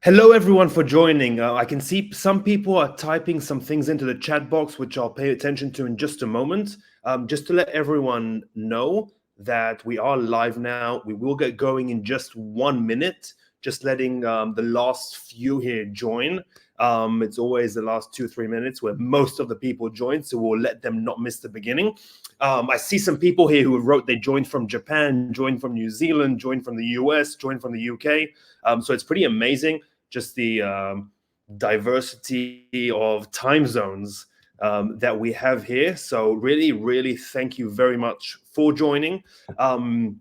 Hello, everyone, for joining. I can see some people are typing some things into the chat box, which I'll pay attention to in just a moment. Just to let everyone know that we are live now. We will get going in just 1 minute, just letting the last few here join. It's always the last 2-3 minutes where most of the people join, so we'll let them not miss the beginning. I see some people here who wrote they joined from Japan, joined from New Zealand, joined from the US, joined from the UK. So it's pretty amazing, just the diversity of time zones that we have here. So really, really thank you very much for joining. One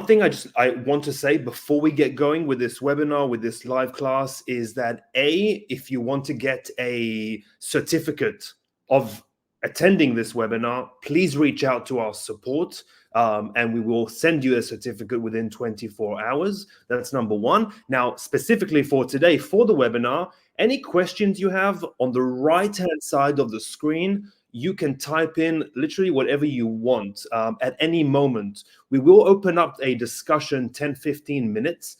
thing I want to say before we get going with this webinar, with this live class, is that if you want to get a certificate of attending this webinar, please reach out to our support. And we will send you a certificate within 24 hours. That's number one. Now, specifically for today, for the webinar, any questions you have on the right-hand side of the screen, you can type in literally whatever you want at any moment. We will open up a discussion 10-15 minutes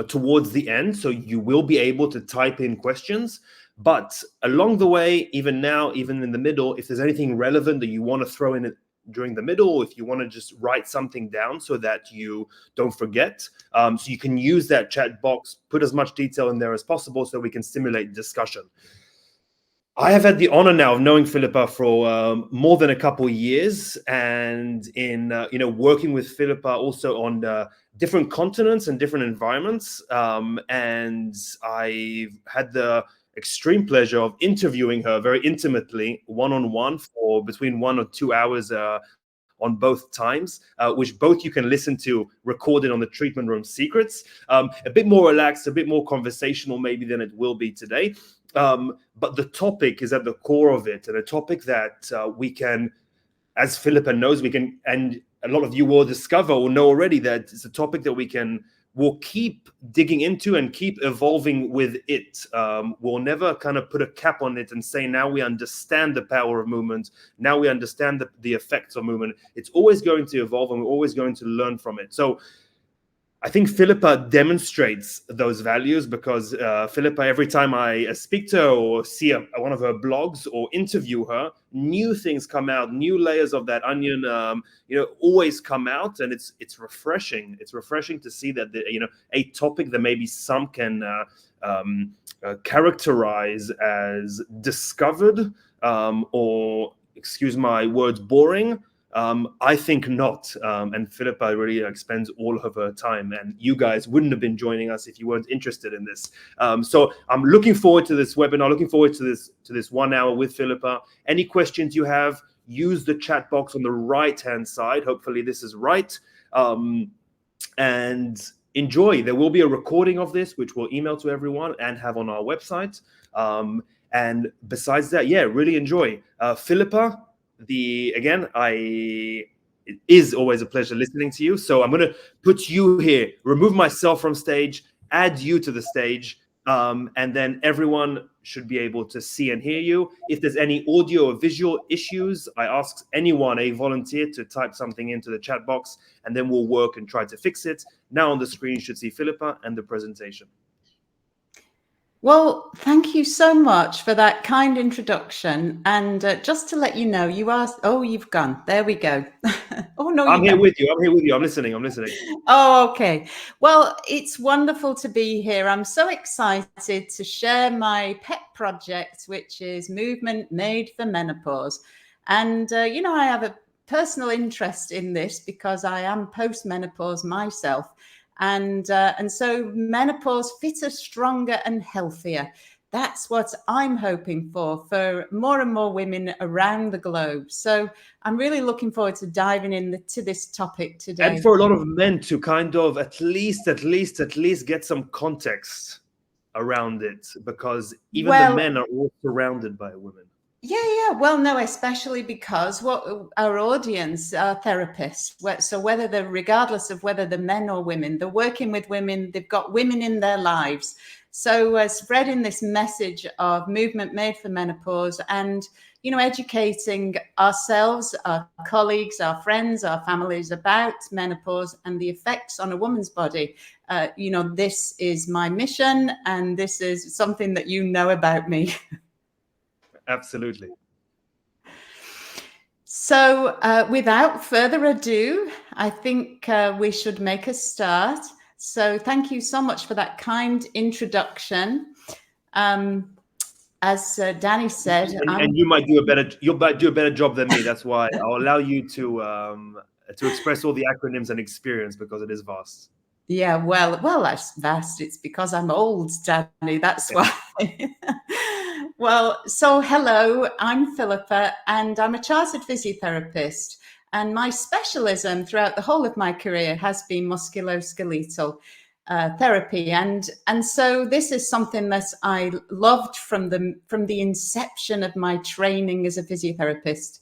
towards the end, so you will be able to type in questions. But along the way, even now, even in the middle, if there's anything relevant that you want to throw in during the middle, if you want to just write something down so that you don't forget, so you can use that chat box, put as much detail in there as possible so we can stimulate discussion. I have had the honor now of knowing Philippa for more than a couple of years, and in working with Philippa also on different continents and different environments. And I've had the extreme pleasure of interviewing her very intimately, one-on-one, for between 1 or 2 hours on both times, which both you can listen to recorded on the Treatment Room Secrets. A bit more relaxed, a bit more conversational maybe than it will be today. But the topic is at the core of it, and a topic that we can, as Philippa knows, we can, and a lot of you will discover or know already, that it's a topic that we'll keep digging into and keep evolving with it. We'll never kind of put a cap on it and say, now we understand the power of movement, now we understand the effects of movement. It's always going to evolve, and we're always going to learn from it. So I think Philippa demonstrates those values, because Philippa, every time I speak to her or see one of her blogs or interview her, new things come out, new layers of that onion, always come out, and it's refreshing. It's refreshing to see that a topic that maybe some can characterize as discovered or, excuse my words, boring. I think not. And Philippa really spends all of her time, and you guys wouldn't have been joining us if you weren't interested in this. So I'm looking forward to this webinar, looking forward to this 1 hour with Philippa. Any questions you have, use the chat box on the right-hand side. Hopefully this is right. And enjoy. There will be a recording of this, which we'll email to everyone and have on our website. And besides that, really enjoy. Philippa, it is always a pleasure listening to you. So I'm going to put you here, remove myself from stage, add you to the stage, and then everyone should be able to see and hear you. If there's any audio or visual issues, I ask anyone, a volunteer, to type something into the chat box, and then we'll work and try to fix it. Now on the screen, you should see Philippa and the presentation. Well, thank you so much for that kind introduction. And just to let you know, you've gone. There we go. Oh, no, I'm here with you. I'm listening. Oh, okay. Well, it's wonderful to be here. I'm so excited to share my pet project, which is Movement Made for Menopause. And, I have a personal interest in this because I am post-menopause myself. And so menopause fitter, stronger, and healthier. That's what I'm hoping for more and more women around the globe. So I'm really looking forward to diving into this topic today. And for a lot of men to kind of at least get some context around it, because even the men are all surrounded by women. Yeah. Well, no, especially because what our audience are therapists. So regardless of whether they're men or women, they're working with women, they've got women in their lives. So spreading this message of movement made for menopause and, educating ourselves, our colleagues, our friends, our families about menopause and the effects on a woman's body you know, this is my mission and this is something that you know about me. Absolutely. So without further ado, I think we should make a start. So thank you so much for that kind introduction. As Danny said, and you might do a better job than me. That's why I'll allow you to express all the acronyms and experience, because it is vast. Yeah, well, that's vast. It's because I'm old, Danny. That's why. Well, so hello, I'm Philippa, and I'm a chartered physiotherapist. And my specialism throughout the whole of my career has been musculoskeletal therapy, and so this is something that I loved from the inception of my training as a physiotherapist.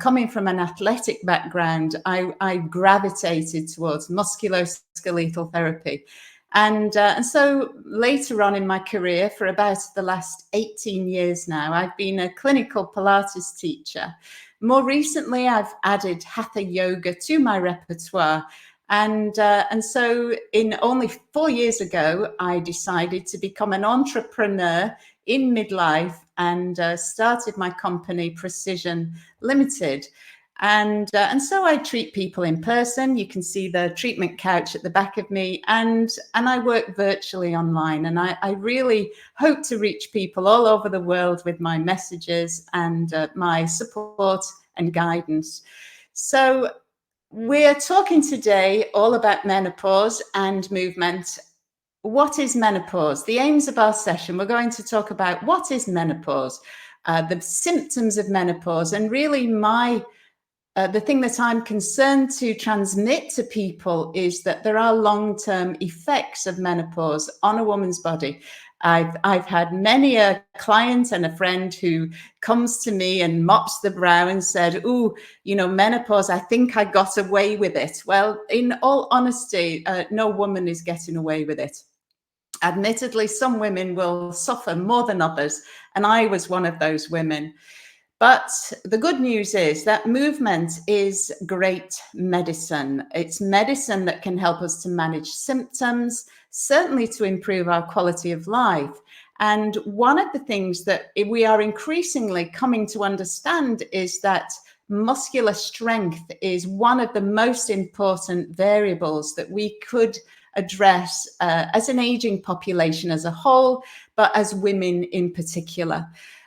Coming from an athletic background, I gravitated towards musculoskeletal therapy. And so later on in my career, for about the last 18 years now, I've been a clinical Pilates teacher. More recently, I've added Hatha Yoga to my repertoire. And so in only 4 years ago, I decided to become an entrepreneur in midlife and started my company Precision Limited. And so I treat people in person. You can see the treatment couch at the back of me, and I work virtually online. And I really hope to reach people all over the world with my messages and my support and guidance. So we're talking today all about menopause and movement. What is menopause? The aims of our session, we're going to talk about what is menopause, the symptoms of menopause, and really the thing that I'm concerned to transmit to people is that there are long-term effects of menopause on a woman's body. I've had many a client and a friend who comes to me and mops the brow and said, "Ooh, you know, menopause, I think I got away with it." Well, in all honesty, no woman is getting away with it. Admittedly, some women will suffer more than others, and I was one of those women. But the good news is that movement is great medicine. It's medicine that can help us to manage symptoms, certainly to improve our quality of life. And one of the things that we are increasingly coming to understand is that muscular strength is one of the most important variables that we could address as an aging population as a whole, but as women in particular.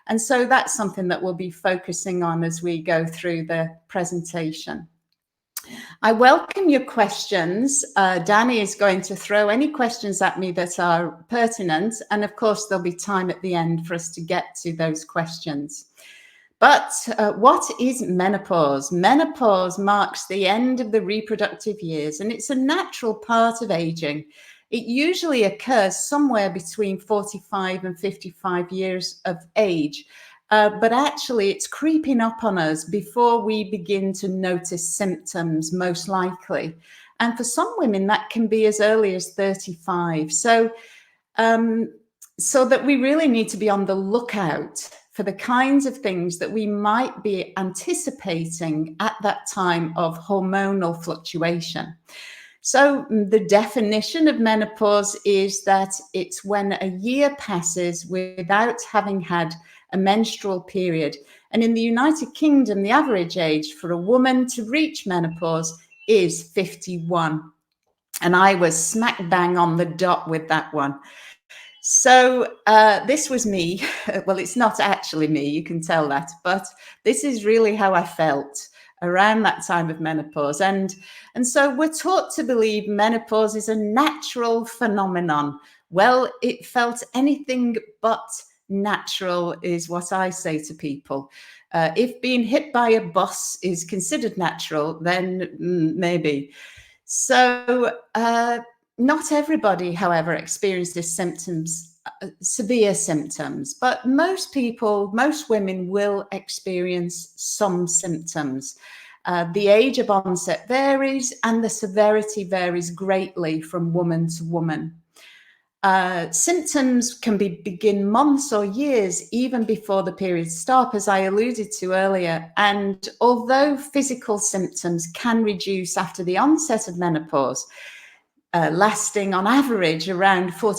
And so that's something that we'll be focusing on as we go through the presentation. I welcome your questions. Danny is going to throw any questions at me that are pertinent. And of course, there'll be time at the end for us to get to those questions. But what is menopause? Menopause marks the end of the reproductive years, and it's a natural part of aging. It usually occurs somewhere between 45 and 55 years of age, but actually it's creeping up on us before we begin to notice symptoms, most likely. And for some women, that can be as early as 35. So that we really need to be on the lookout for the kinds of things that we might be anticipating at that time of hormonal fluctuation. So the definition of menopause is that it's when a year passes without having had a menstrual period. And in the United Kingdom, the average age for a woman to reach menopause is 51. And I was smack bang on the dot with that one. So this was me. Well, it's not actually me, you can tell that, but this is really how I felt around that time of menopause. And so we're taught to believe menopause is a natural phenomenon. Well, it felt anything but natural is what I say to people. If being hit by a bus is considered natural, then maybe. So not everybody, however, experiences symptoms, severe symptoms, but most people, most women will experience some symptoms. The age of onset varies and the severity varies greatly from woman to woman. Symptoms can begin months or years even before the periods start, as I alluded to earlier. And although physical symptoms can reduce after the onset of menopause, lasting on average around 4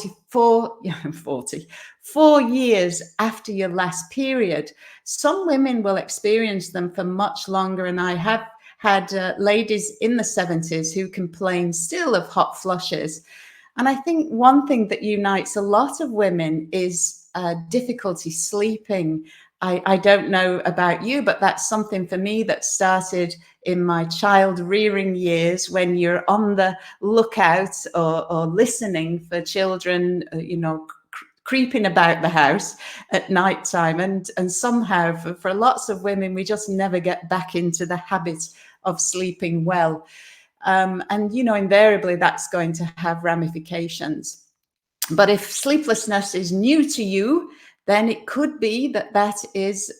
years after your last period. Some women will experience them for much longer, and I have had ladies in the 70s who complain still of hot flushes. And I think one thing that unites a lot of women is difficulty sleeping. I don't know about you, but that's something for me that started in my child rearing years, when you're on the lookout or listening for children, creeping about the house at night time. And somehow for lots of women, we just never get back into the habit of sleeping well. And, invariably that's going to have ramifications. But if sleeplessness is new to you, then it could be that is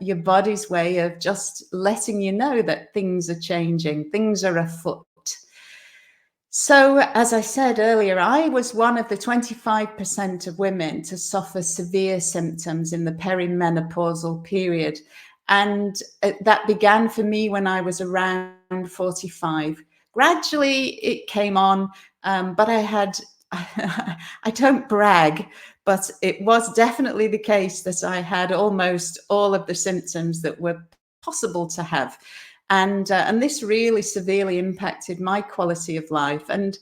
your body's way of just letting you know that things are changing, things are afoot. So, as I said earlier, I was one of the 25% of women to suffer severe symptoms in the perimenopausal period. And that began for me when I was around 45. Gradually, it came on, but I don't brag, but it was definitely the case that I had almost all of the symptoms that were possible to have. And this really severely impacted my quality of life, and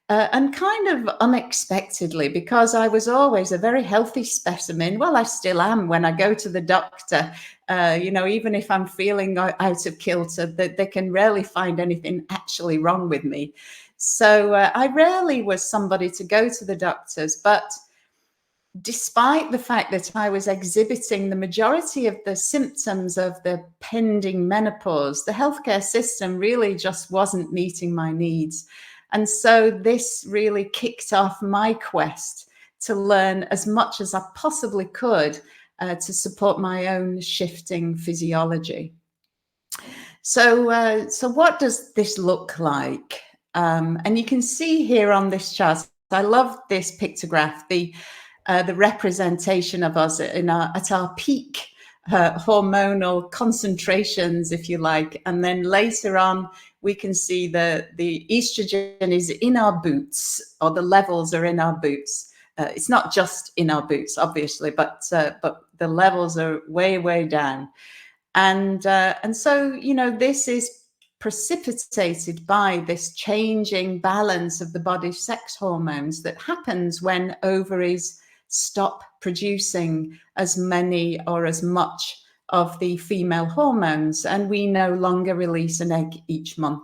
kind of unexpectedly, because I was always a very healthy specimen. Well, I still am when I go to the doctor. Even if I'm feeling out of kilter, they can rarely find anything actually wrong with me. So I rarely was somebody to go to the doctors, but despite the fact that I was exhibiting the majority of the symptoms of the pending menopause, the healthcare system really just wasn't meeting my needs. And so this really kicked off my quest to learn as much as I possibly could to support my own shifting physiology. So what does this look like? And you can see here on this chart, I love this pictograph, the representation of us at our peak hormonal concentrations, if you like. And then later on, we can see the estrogen is in our boots, or the levels are in our boots. It's not just in our boots, obviously, but the levels are way, way down. And so, this is precipitated by this changing balance of the body's sex hormones that happens when ovaries stop producing as many or as much of the female hormones, and we no longer release an egg each month.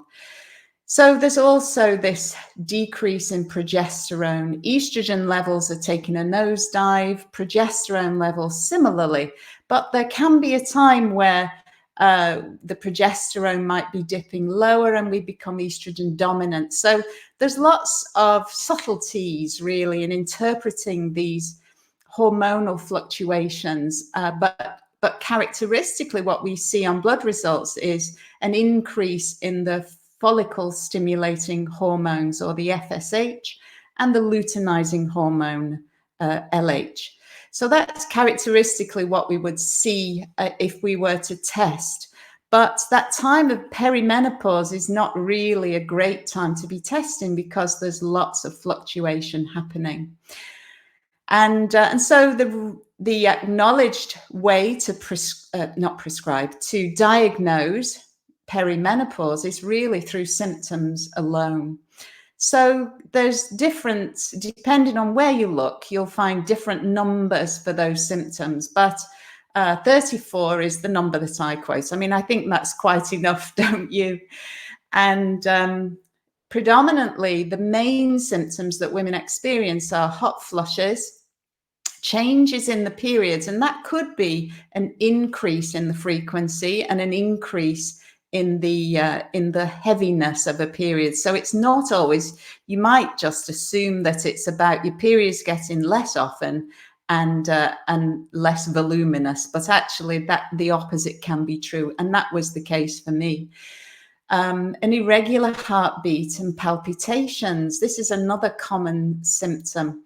So there's also this decrease in progesterone. Estrogen levels are taking a nosedive, progesterone levels similarly, but there can be a time where the progesterone might be dipping lower and we become estrogen dominant. So there's lots of subtleties really in interpreting these hormonal fluctuations, but characteristically what we see on blood results is an increase in the follicle stimulating hormones, or the FSH, and the luteinizing hormone, LH. So that's characteristically what we would see if we were to test. But that time of perimenopause is not really a great time to be testing because there's lots of fluctuation happening. And so the acknowledged way to to diagnose perimenopause is really through symptoms alone. So there's different, depending on where you look, you'll find different numbers for those symptoms, but 34 is the number that I quote. I mean, I think that's quite enough, don't you? And predominantly the main symptoms that women experience are hot flushes, changes in the periods, and that could be an increase in the frequency and an increase in the heaviness of a period. So it's not always, you might just assume that it's about your periods getting less often and less voluminous, but actually that the opposite can be true, and that was the case for me. An irregular heartbeat and palpitations. This is another common symptom.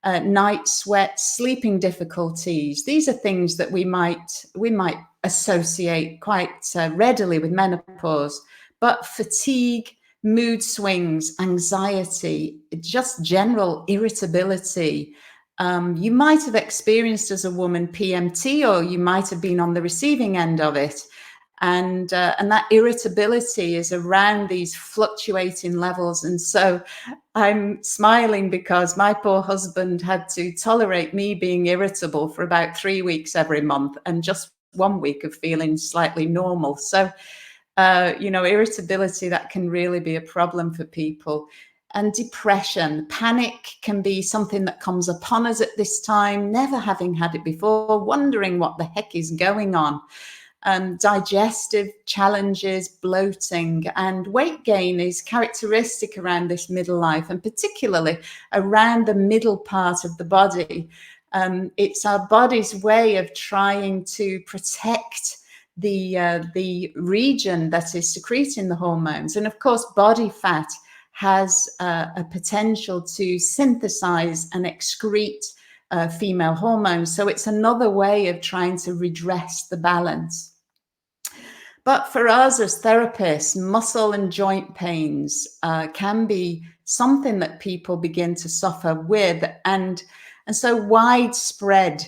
Night sweats, sleeping difficulties. These are things that we might associate quite readily with menopause. But fatigue, mood swings, anxiety, just general irritability. You might have experienced as a woman PMT, or you might have been on the receiving end of it. And that irritability is around these fluctuating levels. And so I'm smiling because my poor husband had to tolerate me being irritable for about 3 weeks every month, and just 1 week of feeling slightly normal. So, irritability, that can really be a problem for people. And depression, panic can be something that comes upon us at this time, never having had it before, wondering what the heck is going on. Digestive challenges, bloating, and weight gain is characteristic around this middle life, and particularly around the middle part of the body. It's our body's way of trying to protect the region that is secreting the hormones. And of course, body fat has a potential to synthesize and excrete female hormones. So it's another way of trying to redress the balance. But for us as therapists, muscle and joint pains can be something that people begin to suffer with. And so widespread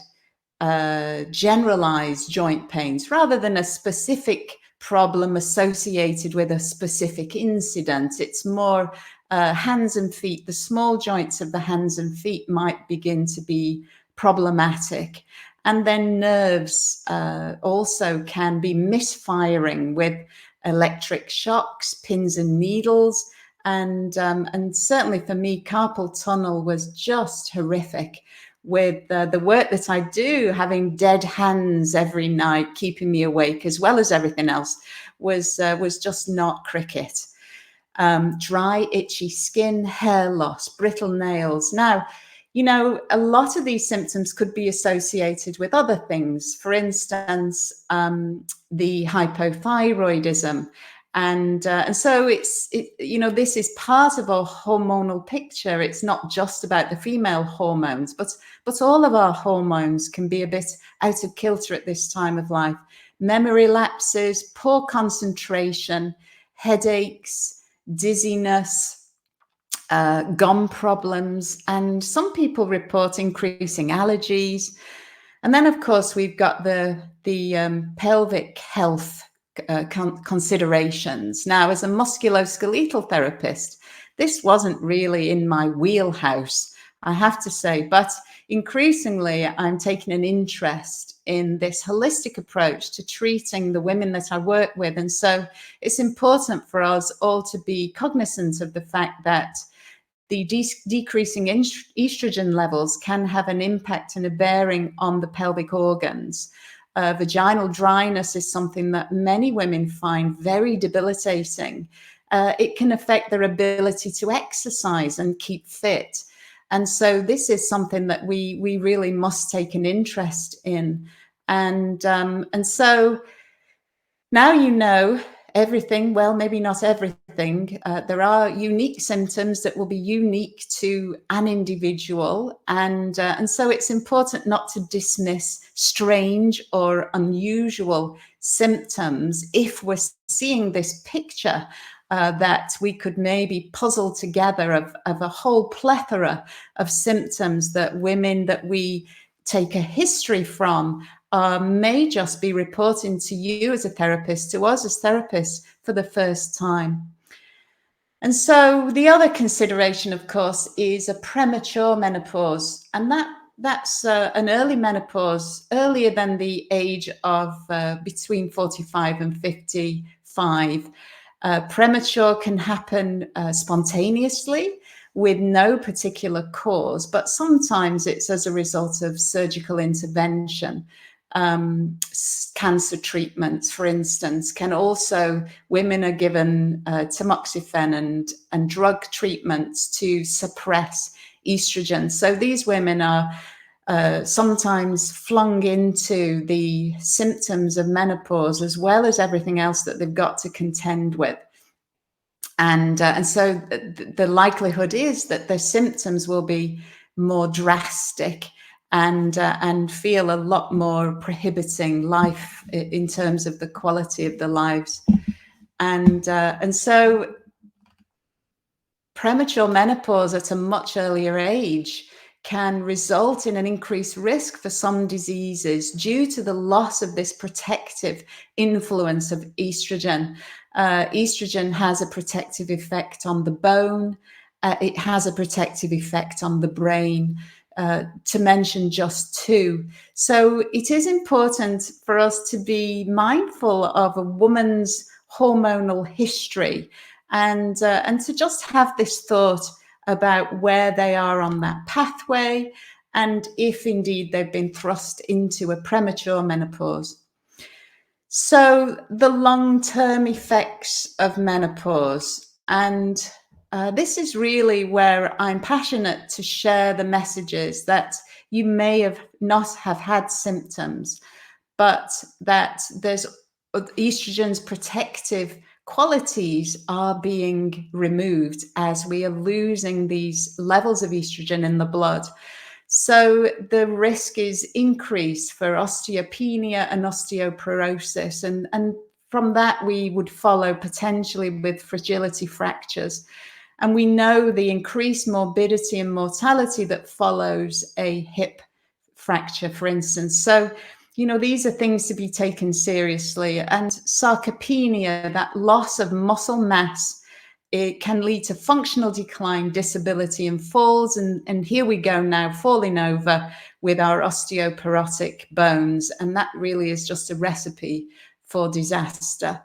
generalized joint pains, rather than a specific problem associated with a specific incident. It's more hands and feet. The small joints of the hands and feet might begin to be problematic. And then nerves also can be misfiring with electric shocks, pins and needles. And certainly for me, carpal tunnel was just horrific. With the work that I do, having dead hands every night, keeping me awake, as well as everything else, was just not cricket. Dry, itchy skin, hair loss, brittle nails. Now, a lot of these symptoms could be associated with other things. For instance, the hypothyroidism. And so this is part of our hormonal picture. It's not just about the female hormones, but all of our hormones can be a bit out of kilter at this time of life. Memory lapses, poor concentration, headaches, dizziness, gum problems, and some people report increasing allergies. And then, of course, we've got the pelvic health considerations. Now, as a musculoskeletal therapist, this wasn't really in my wheelhouse, I have to say, but increasingly I'm taking an interest in this holistic approach to treating the women that I work with. And so it's important for us all to be cognizant of the fact that the decreasing estrogen levels can have an impact and a bearing on the pelvic organs. Vaginal dryness is something that many women find very debilitating. It can affect their ability to exercise and keep fit. And so this is something that we really must take an interest in. And so now everything, well, maybe not everything. There are unique symptoms that will be unique to an individual. And so it's important not to dismiss strange or unusual symptoms if we're seeing this picture that we could maybe puzzle together of a whole plethora of symptoms that women that we take a history from may just be reporting to you as a therapist, to us as therapists for the first time. And so the other consideration, of course, is a premature menopause. And that's an early menopause, earlier than the age of between 45 and 55. Premature can happen spontaneously with no particular cause, but sometimes it's as a result of surgical intervention. Cancer treatments, for instance, can also, women are given tamoxifen and drug treatments to suppress estrogen. So these women are sometimes flung into the symptoms of menopause as well as everything else that they've got to contend with. And so the likelihood is that the symptoms will be more drastic and feel a lot more prohibiting life in terms of the quality of the lives. And so premature menopause at a much earlier age can result in an increased risk for some diseases due to the loss of this protective influence of estrogen. Estrogen has a protective effect on the bone. It has a protective effect on the brain, to mention just two. So it is important for us to be mindful of a woman's hormonal history, and to just have this thought about where they are on that pathway, and if indeed they've been thrust into a premature menopause. So the long-term effects of menopause, and this is really where I'm passionate to share the messages that you may have not have had symptoms, but that there's estrogen's protective qualities are being removed as we are losing these levels of estrogen in the blood. So the risk is increased for osteopenia and osteoporosis. And from that, we would follow potentially with fragility fractures. And we know the increased morbidity and mortality that follows a hip fracture, for instance. So, you know, these are things to be taken seriously. And sarcopenia, that loss of muscle mass, it can lead to functional decline, disability, and falls. And here we go now, falling over with our osteoporotic bones. And that really is just a recipe for disaster.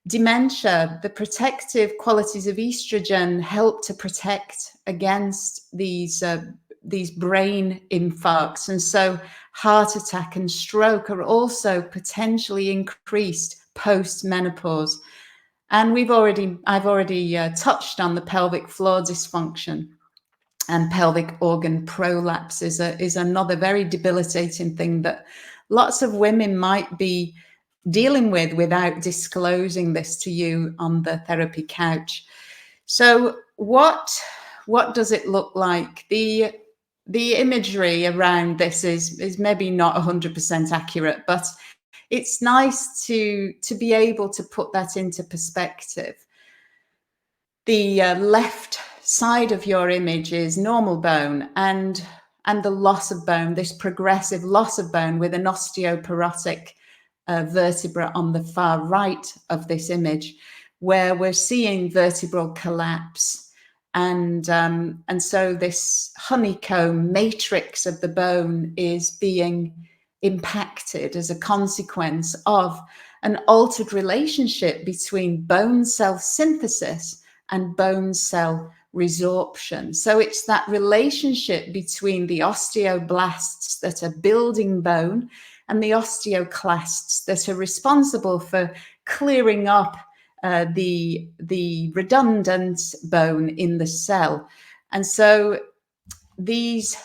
Dementia, the protective qualities of estrogen help to protect against these brain infarcts. And so heart attack and stroke are also potentially increased post-menopause. And I've already touched on the pelvic floor dysfunction, and pelvic organ prolapse is another very debilitating thing that lots of women might be dealing with without disclosing this to you on the therapy couch. So what does it look like? The imagery around this is maybe not 100% accurate, but it's nice to be able to put that into perspective. The left side of your image is normal bone, and the loss of bone, this progressive loss of bone with an osteoporotic vertebra on the far right of this image, where we're seeing vertebral collapse. And so this honeycomb matrix of the bone is being impacted as a consequence of an altered relationship between bone cell synthesis and bone cell resorption. So it's that relationship between the osteoblasts that are building bone and the osteoclasts that are responsible for clearing up the redundant bone in the cell. And so this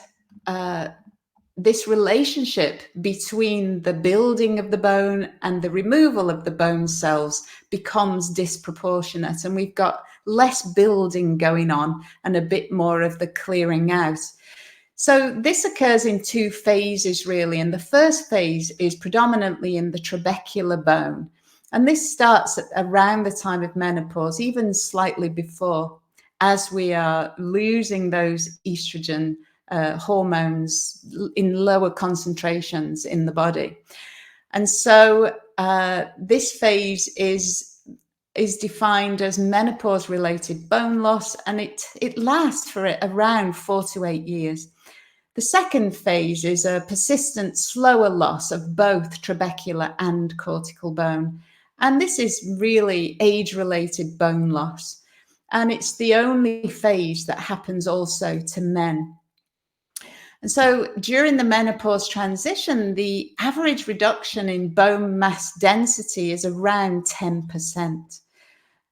relationship between the building of the bone and the removal of the bone cells becomes disproportionate, and we've got less building going on and a bit more of the clearing out. So this occurs in two phases, really. And the first phase is predominantly in the trabecular bone. And this starts at around the time of menopause, even slightly before, as we are losing those estrogen hormones in lower concentrations in the body. And so this phase is defined as menopause-related bone loss, and it lasts for around 4 to 8 years. The second phase is a persistent, slower loss of both trabecular and cortical bone. And this is really age-related bone loss. And it's the only phase that happens also to men. And so during the menopause transition, the average reduction in bone mass density is around 10%.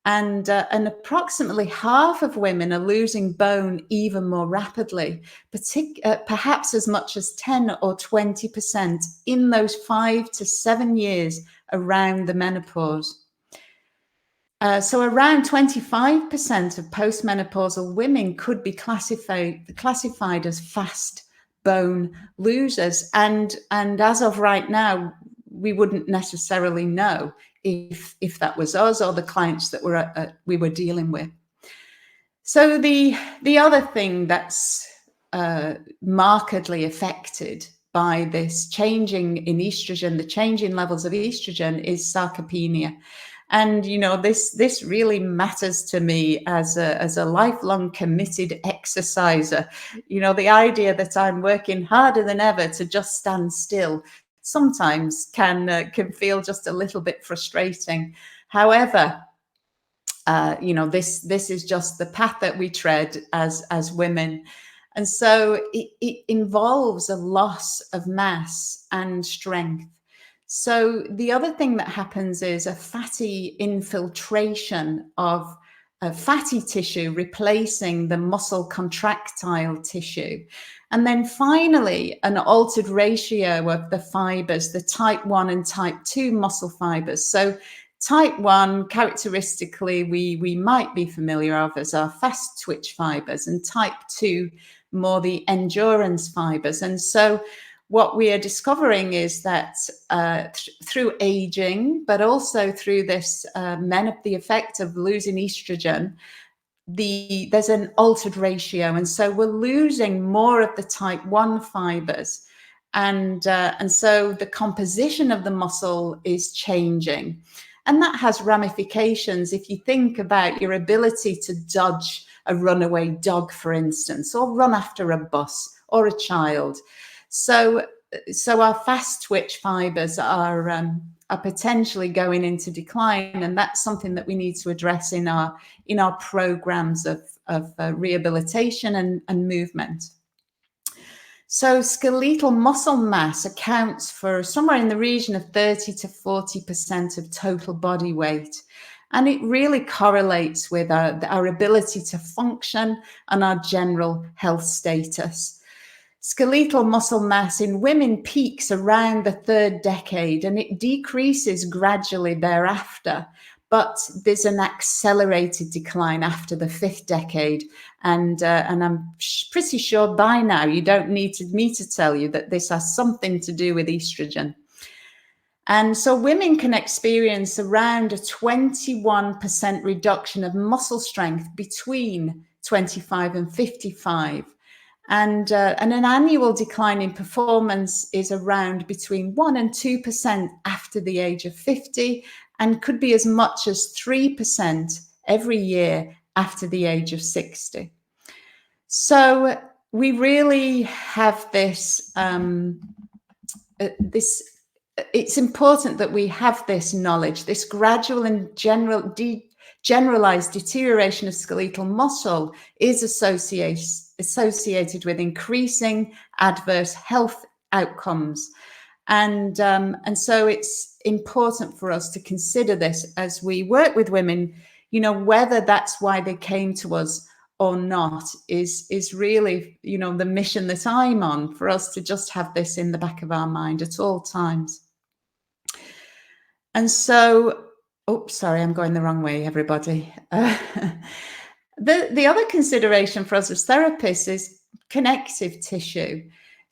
And approximately half of women are losing bone even more rapidly, perhaps as much as 10 or 20% in those 5 to 7 years around the menopause. So around 25% of postmenopausal women could be classified as fast bone losers. And as of right now, we wouldn't necessarily know if that was us or the clients that we were dealing with. So the other thing that's markedly affected by this changing in estrogen, the changing levels of estrogen, is sarcopenia. And this really matters to me as a lifelong committed exerciser. The idea that I'm working harder than ever to just stand still sometimes can feel just a little bit frustrating. However, this is just the path that we tread as women. And so it involves a loss of mass and strength. So the other thing that happens is a fatty infiltration of fatty tissue replacing the muscle contractile tissue. And then finally, an altered ratio of the fibers, the type 1 and type 2 muscle fibers. So type 1, characteristically, we might be familiar of as our fast twitch fibers, and type 2, more the endurance fibers. And so what we are discovering is that through aging, but also through this the effect of losing estrogen, there's an altered ratio. And so we're losing more of the type 1 fibers. And so the composition of the muscle is changing. And that has ramifications if you think about your ability to dodge a runaway dog, for instance, or run after a bus or a child. So our fast twitch fibers are potentially going into decline, and that's something that we need to address in our programs of rehabilitation and movement. So skeletal muscle mass accounts for somewhere in the region of 30 to 40% of total body weight. And it really correlates with our ability to function and our general health status. Skeletal muscle mass in women peaks around the 3rd decade, and it decreases gradually thereafter. But there's an accelerated decline after the 5th decade. And I'm pretty sure by now you don't need me to tell you that this has something to do with estrogen. And so women can experience around a 21% reduction of muscle strength between 25 and 55. And an annual decline in performance is around between 1 and 2% after the age of 50, and could be as much as 3% every year after the age of 60. So we really have this, it's important that we have this knowledge, this gradual and generalized deterioration of skeletal muscle is associated with increasing adverse health outcomes. And so it's important for us to consider this as we work with women, whether that's why they came to us or not is really, the mission that I'm on, for us to just have this in the back of our mind at all times. And so, sorry, I'm going the wrong way, everybody. The other consideration for us as therapists is connective tissue.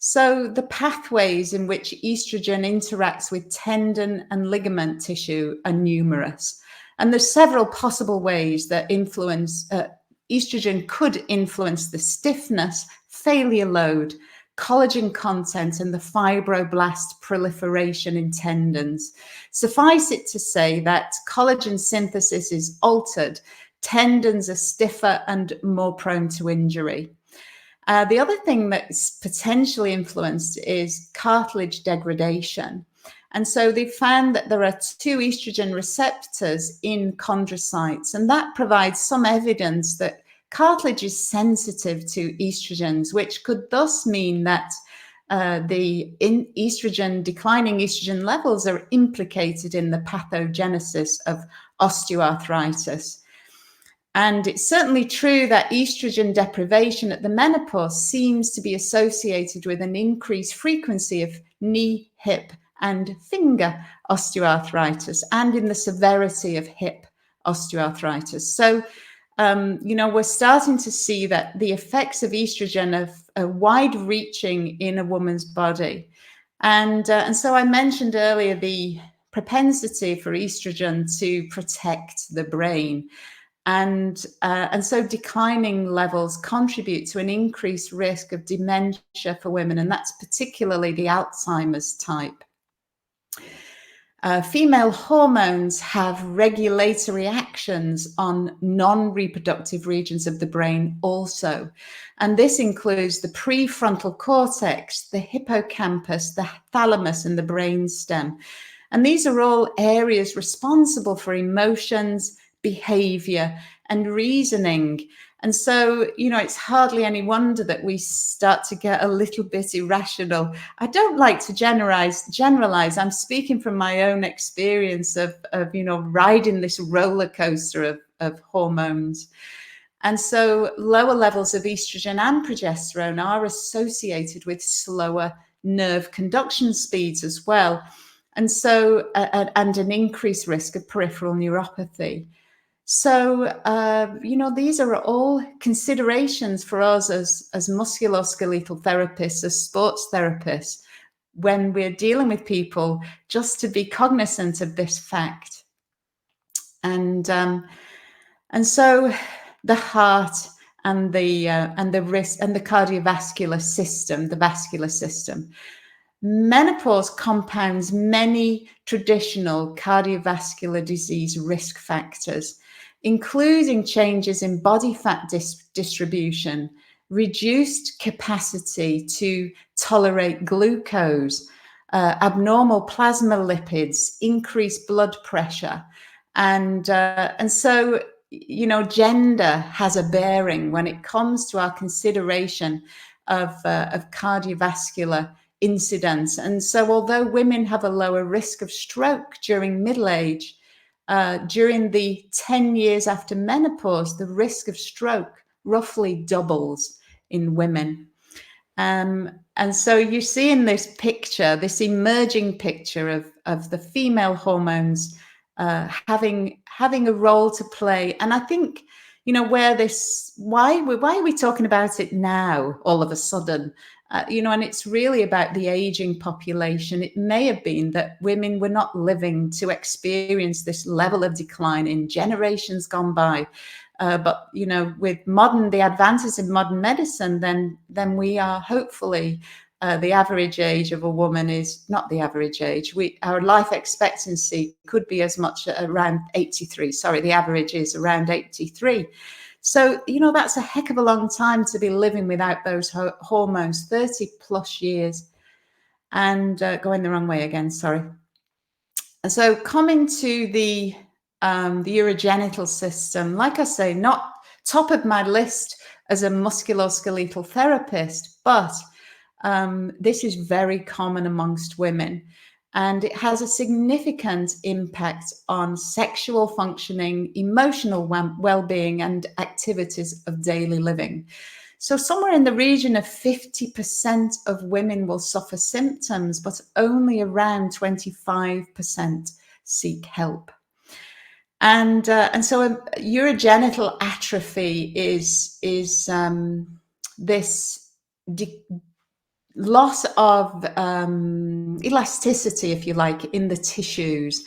So the pathways in which estrogen interacts with tendon and ligament tissue are numerous. And there's several possible ways that estrogen could influence the stiffness, failure load, collagen content, and the fibroblast proliferation in tendons. Suffice it to say that collagen synthesis is altered, tendons are stiffer and more prone to injury. The other thing that's potentially influenced is cartilage degradation. And so they found that there are 2 estrogen receptors in chondrocytes, and that provides some evidence that cartilage is sensitive to estrogens, which could thus mean that declining estrogen levels are implicated in the pathogenesis of osteoarthritis. And it's certainly true that estrogen deprivation at the menopause seems to be associated with an increased frequency of knee, hip, and finger osteoarthritis, and in the severity of hip osteoarthritis. So, we're starting to see that the effects of estrogen are wide-reaching in a woman's body. And so I mentioned earlier the propensity for estrogen to protect the brain. And so declining levels contribute to an increased risk of dementia for women, and that's particularly the Alzheimer's type. Female hormones have regulatory actions on non-reproductive regions of the brain also. And this includes the prefrontal cortex, the hippocampus, the thalamus, and the brainstem. And these are all areas responsible for emotions, behavior, and reasoning. And so, it's hardly any wonder that we start to get a little bit irrational. I don't like to generalize. I'm speaking from my own experience of riding this roller coaster of hormones. And so lower levels of estrogen and progesterone are associated with slower nerve conduction speeds as well. And so, and an increased risk of peripheral neuropathy. So, these are all considerations for us as musculoskeletal therapists, as sports therapists, when we're dealing with people, just to be cognizant of this fact. And so the heart and the wrist and the cardiovascular system, the vascular system. Menopause compounds many traditional cardiovascular disease risk factors, including changes in body fat distribution, reduced capacity to tolerate glucose, abnormal plasma lipids, increased blood pressure. And so, gender has a bearing when it comes to our consideration of cardiovascular incidents. And so although women have a lower risk of stroke during middle age, during the 10 years after menopause, the risk of stroke roughly doubles in women. And so you see in this picture, this emerging picture of the female hormones having a role to play. And I think, why are we talking about it now all of a sudden? And it's really about the aging population. It may have been that women were not living to experience this level of decline in generations gone by. But, with the advances in modern medicine, then we are hopefully, the average age of a woman is not the average age. Our life expectancy could be as much around 83. Sorry, the average is around 83. So, that's a heck of a long time to be living without those hormones, 30 plus years. And going the wrong way again, sorry. And so coming to the urogenital system, like I say, not top of my list as a musculoskeletal therapist, but this is very common amongst women. And it has a significant impact on sexual functioning, emotional well-being, and activities of daily living. So somewhere in the region of 50% of women will suffer symptoms, but only around 25% seek help. And so urogenital atrophy is this loss of elasticity, if you like, in the tissues,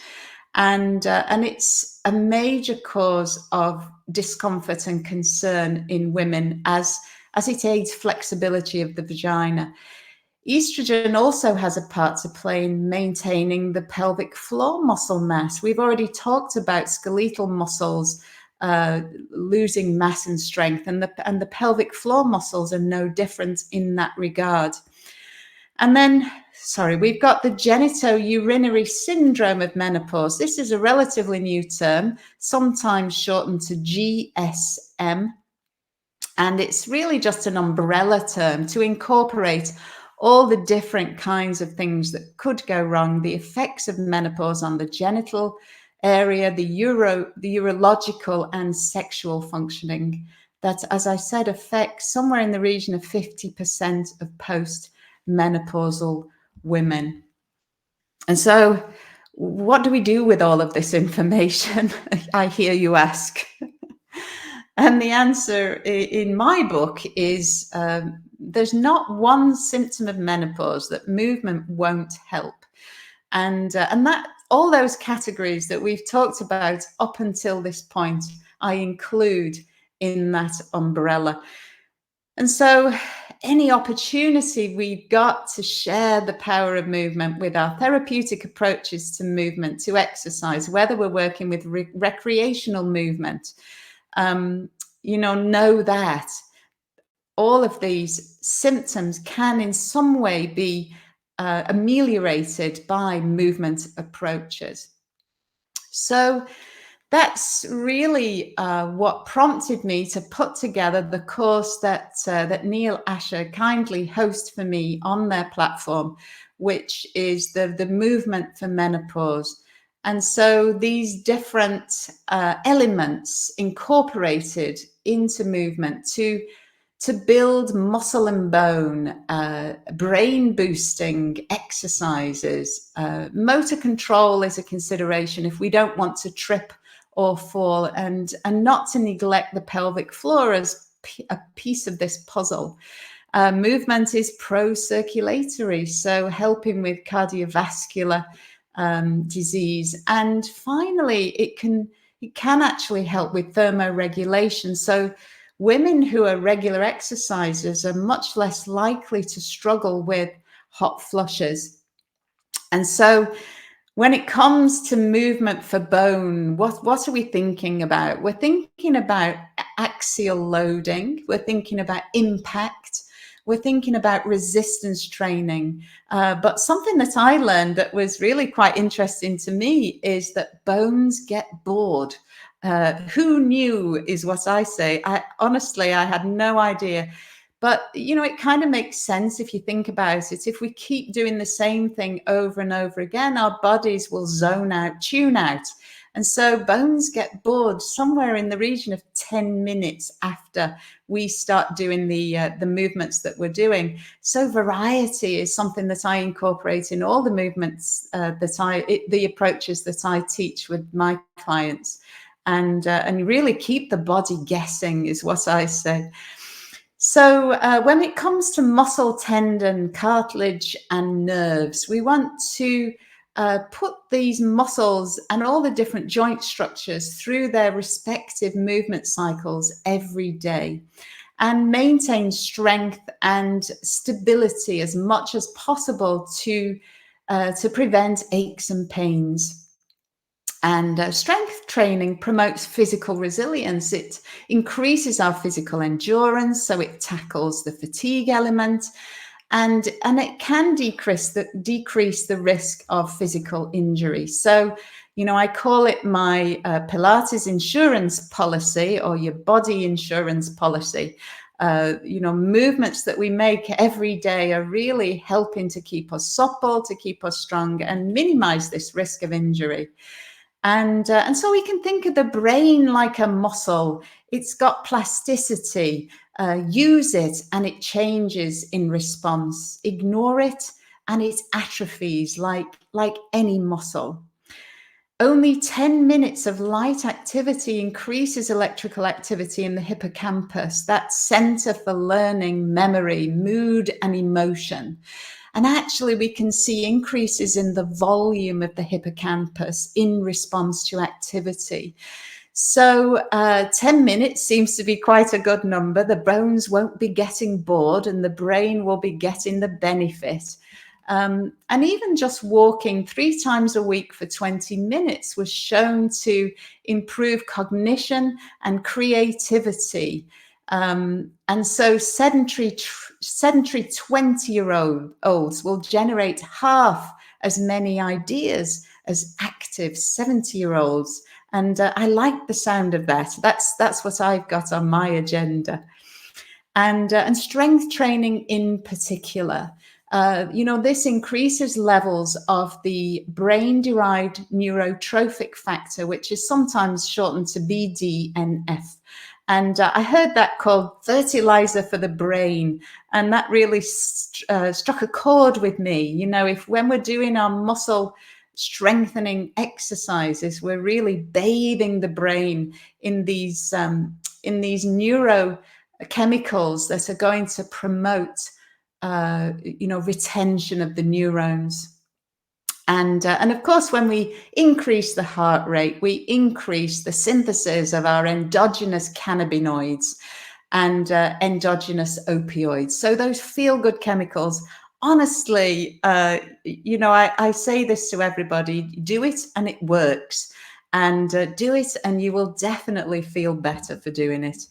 and it's a major cause of discomfort and concern in women as it aids flexibility of the vagina. Estrogen also has a part to play in maintaining the pelvic floor muscle mass. We've already talked about skeletal muscles losing mass and strength, and the pelvic floor muscles are no different in that regard. And then, we've got the genitourinary syndrome of menopause. This is a relatively new term, sometimes shortened to GSM. And it's really just an umbrella term to incorporate all the different kinds of things that could go wrong, the effects of menopause on the genital area, the urological and sexual functioning that, as I said, affects somewhere in the region of 50% of post-menopausal women. And so what do we do with all of this information? I hear you ask. And the answer in my book is there's not one symptom of menopause that movement won't help. And that all those categories that we've talked about up until this point I include in that umbrella. And so any opportunity we've got to share the power of movement with our therapeutic approaches to movement, to exercise, whether we're working with recreational movement, know that all of these symptoms can in some way be ameliorated by movement approaches. So that's really what prompted me to put together the course that Neil Asher kindly hosts for me on their platform, which is the Movement for Menopause. And so these different elements incorporated into movement to build muscle and bone, brain boosting exercises. Motor control is a consideration if we don't want to trip or fall, and not to neglect the pelvic floor as a piece of this puzzle. Movement is pro-circulatory, so helping with cardiovascular disease. And finally, it can actually help with thermoregulation. So women who are regular exercisers are much less likely to struggle with hot flushes. And so when it comes to movement for bone, what are we thinking about? We're thinking about axial loading. We're thinking about impact. We're thinking about resistance training. But something that I learned that was really quite interesting to me is that bones get bored. Who knew is what I say. Honestly, I had no idea. But, it kind of makes sense if you think about it. If we keep doing the same thing over and over again, our bodies will zone out, tune out. And so bones get bored somewhere in the region of 10 minutes after we start doing the movements that we're doing. So variety is something that I incorporate in all the movements the approaches that I teach with my clients. And really keep the body guessing is what I say. So when it comes to muscle, tendon, cartilage, and nerves, we want to put these muscles and all the different joint structures through their respective movement cycles every day and maintain strength and stability as much as possible to prevent aches and pains. And strength training promotes physical resilience. It increases our physical endurance, so it tackles the fatigue element, and it can decrease the risk of physical injury. So, I call it my Pilates insurance policy, or your body insurance policy. Movements that we make every day are really helping to keep us supple, to keep us strong, and minimize this risk of injury. And so we can think of the brain like a muscle. It's got plasticity. Use it and it changes in response. Ignore it and it atrophies like any muscle. Only 10 minutes of light activity increases electrical activity in the hippocampus, that center for learning, memory, mood, and emotion. And actually, we can see increases in the volume of the hippocampus in response to activity. So 10 minutes seems to be quite a good number. The bones won't be getting bored and the brain will be getting the benefit. And even just walking 3 times a week for 20 minutes was shown to improve cognition and creativity. And so sedentary 20-year-olds will generate half as many ideas as active 70-year-olds. And I like the sound of that. That's what I've got on my agenda. And strength training in particular. This increases levels of the brain-derived neurotrophic factor, which is sometimes shortened to BDNF. And I heard that called fertilizer for the brain. And that really struck a chord with me. When we're doing our muscle strengthening exercises, we're really bathing the brain in these neurochemicals that are going to promote retention of the neurons. And of course, when we increase the heart rate, we increase the synthesis of our endogenous cannabinoids and endogenous opioids. So those feel-good chemicals, honestly, I say this to everybody, do it and it works. And do it and you will definitely feel better for doing it.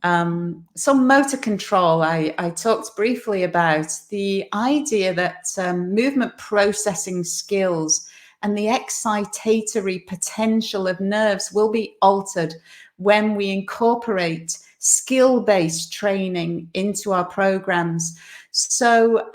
So motor control, I talked briefly about the idea that movement processing skills and the excitatory potential of nerves will be altered when we incorporate skill-based training into our programs. So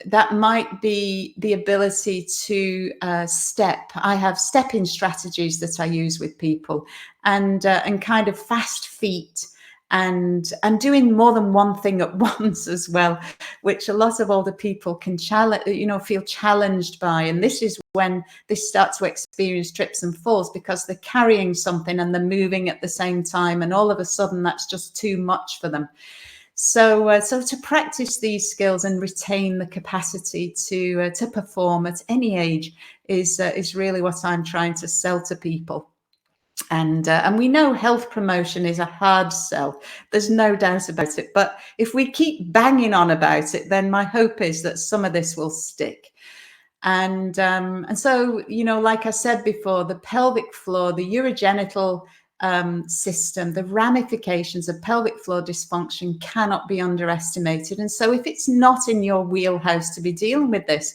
that might be the ability to step. I have stepping strategies that I use with people, and kind of fast feet, and doing more than one thing at once as well, which a lot of older people can feel challenged by. And this is when they start to experience trips and falls, because they're carrying something and they're moving at the same time, and all of a sudden that's just too much for them. So to practice these skills and retain the capacity to perform at any age is really what I'm trying to sell to people. And we know health promotion is a hard sell. There's no doubt about it. But if we keep banging on about it, then my hope is that some of this will stick. And so, like I said before, the pelvic floor, the urogenital system, the ramifications of pelvic floor dysfunction cannot be underestimated. And so if it's not in your wheelhouse to be dealing with this,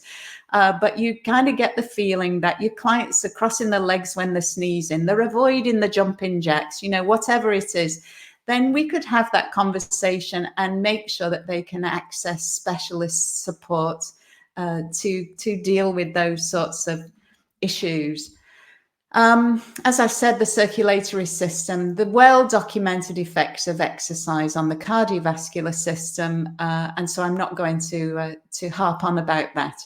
but you kind of get the feeling that your clients are crossing their legs when they're sneezing, they're avoiding the jumping jacks, whatever it is, then we could have that conversation and make sure that they can access specialist support to deal with those sorts of issues. As I've said, the circulatory system, the well-documented effects of exercise on the cardiovascular system, and so I'm not going to harp on about that.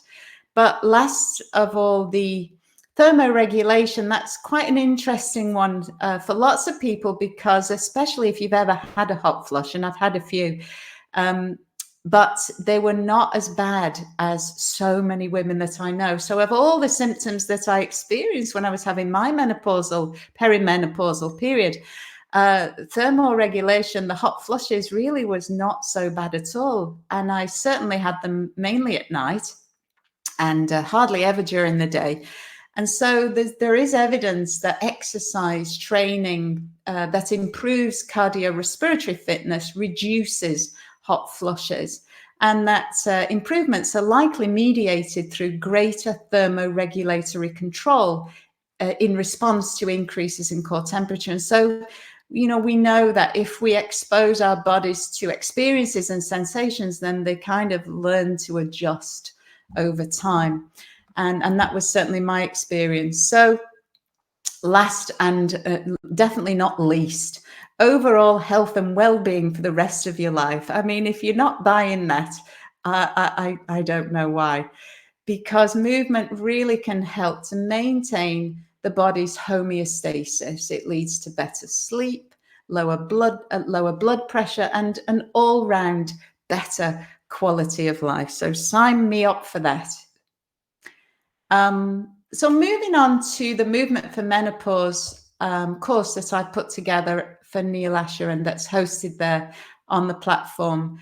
But last of all, the thermoregulation, that's quite an interesting one for lots of people, because especially if you've ever had a hot flush, and I've had a few, but they were not as bad as so many women that I know. So of all the symptoms that I experienced when I was having my perimenopausal period, thermoregulation, the hot flushes, really was not so bad at all. And I certainly had them mainly at night, and hardly ever during the day. And so there is evidence that exercise training that improves cardiorespiratory fitness reduces hot flushes, and that improvements are likely mediated through greater thermoregulatory control in response to increases in core temperature. And so, we know that if we expose our bodies to experiences and sensations, then they kind of learn to adjust over time. And that was certainly my experience. So last and definitely not least, overall health and well-being for the rest of your life. I mean, if you're not buying that, I don't know why, because movement really can help to maintain the body's homeostasis. It leads to better sleep, lower blood pressure, and an all-round better quality of life. So sign me up for that. So moving on to the Movement for Menopause course that I put together for Neil Asher, and that's hosted there on the platform.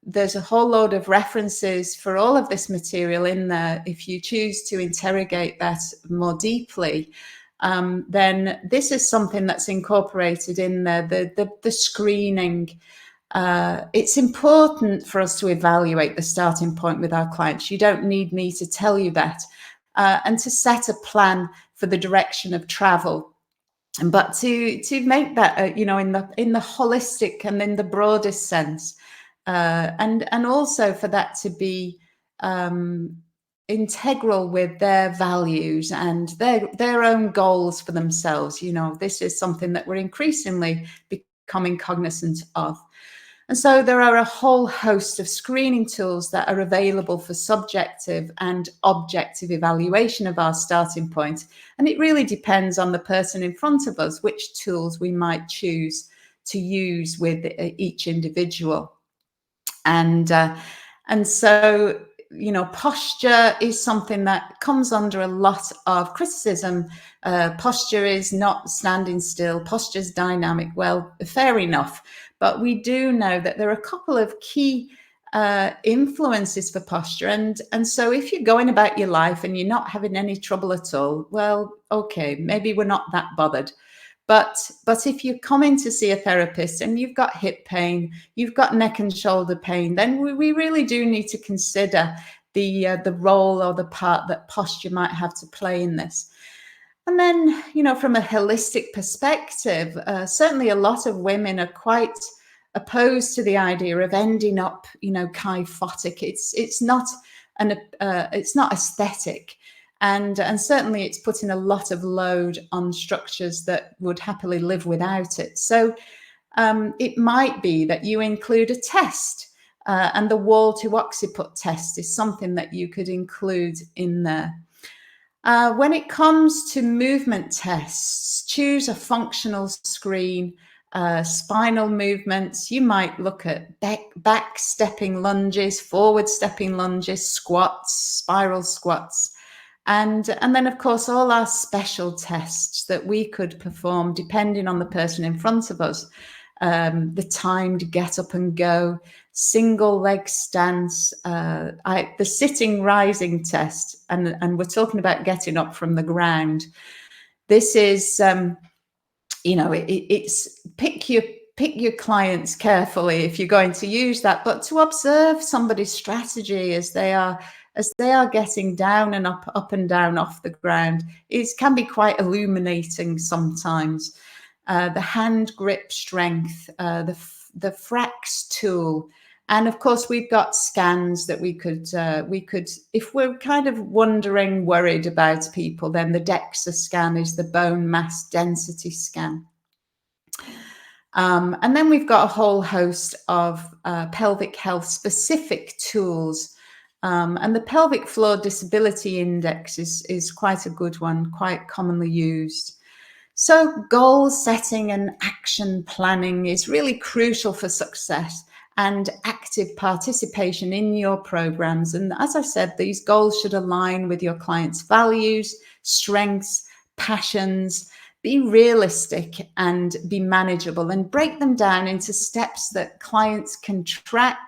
There's a whole load of references for all of this material in there. If you choose to interrogate that more deeply, then this is something that's incorporated in there, the screening. It's important for us to evaluate the starting point with our clients. You don't need me to tell you that, and to set a plan for the direction of travel, but to make that in the holistic and in the broadest sense, and also for that to be integral with their values and their own goals for themselves. This is something that we're increasingly becoming cognizant of. And so there are a whole host of screening tools that are available for subjective and objective evaluation of our starting point. And it really depends on the person in front of us, which tools we might choose to use with each individual. And so posture is something that comes under a lot of criticism. Posture is not standing still. Posture is dynamic. Well, fair enough. But we do know that there are a couple of key influences for posture. And so if you're going about your life and you're not having any trouble at all, well, okay, maybe we're not that bothered. But if you come in to see a therapist and you've got hip pain, you've got neck and shoulder pain, then we really do need to consider the role or the part that posture might have to play in this. And then, from a holistic perspective, certainly a lot of women are quite opposed to the idea of ending up, kyphotic. It's not aesthetic. And certainly it's putting a lot of load on structures that would happily live without it. So it might be that you include a test, and the wall to occiput test is something that you could include in there. When it comes to movement tests, choose a functional screen. Spinal movements, you might look at back stepping lunges, forward stepping lunges, squats, spiral squats. And then, of course, all our special tests that we could perform depending on the person in front of us. The timed get up and go, single leg stance, the sitting rising test. And we're talking about getting up from the ground. This is, it's pick your clients carefully if you're going to use that, but to observe somebody's strategy as they are getting down and up and down off the ground, can be quite illuminating sometimes. The hand grip strength, the Frax tool, and of course we've got scans that we could, if we're kind of worried about people, then the DEXA scan is the bone mass density scan. And then we've got a whole host of pelvic health specific tools. And the pelvic floor disability index is quite a good one, quite commonly used. So goal setting and action planning is really crucial for success and active participation in your programs. And as I said, these goals should align with your clients' values, strengths, passions, be realistic and be manageable, and break them down into steps that clients can track.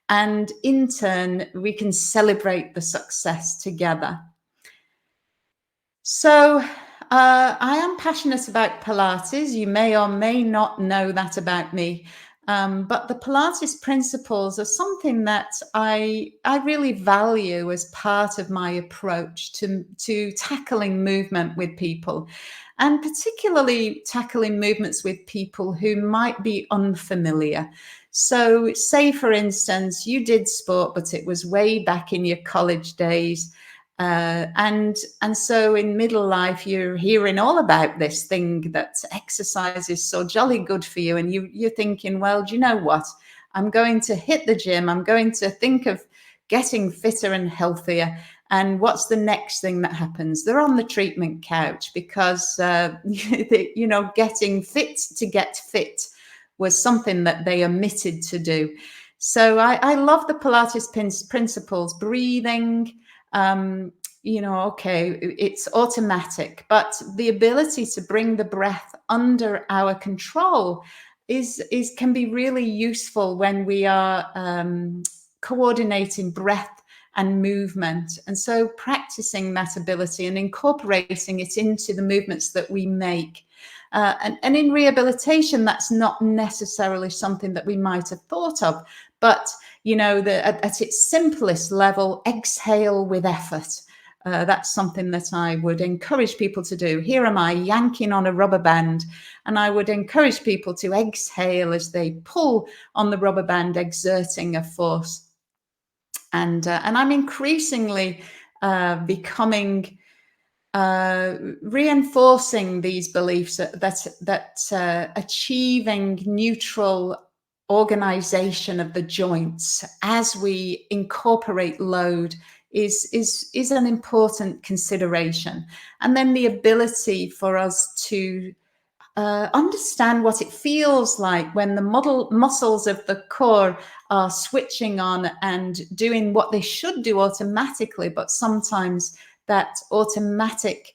And in turn, we can celebrate the success together. So I am passionate about Pilates. You may or may not know that about me. But the Pilates principles are something that I really value as part of my approach to tackling movement with people, and particularly tackling movements with people who might be unfamiliar. So say, for instance, you did sport, but it was way back in your college days. And so in middle life, you're hearing all about this thing that exercise is so jolly good for you. And you're thinking, well, do you know what? I'm going to hit the gym. I'm going to think of getting fitter and healthier. And what's the next thing that happens? They're on the treatment couch because, getting fit to get fit was something that they omitted to do. So I love the Pilates principles, breathing. It's automatic, but the ability to bring the breath under our control can be really useful when we are coordinating breath and movement. And so practicing that ability and incorporating it into the movements that we make. And in rehabilitation, that's not necessarily something that we might have thought of, but at its simplest level, exhale with effort. That's something that I would encourage people to do. Here am I yanking on a rubber band, and I would encourage people to exhale as they pull on the rubber band, exerting a force. And I'm increasingly becoming reinforcing these beliefs that achieving neutral organization of the joints as we incorporate load is an important consideration. And then the ability for us to understand what it feels like when the muscles of the core are switching on and doing what they should do automatically, but sometimes that automatic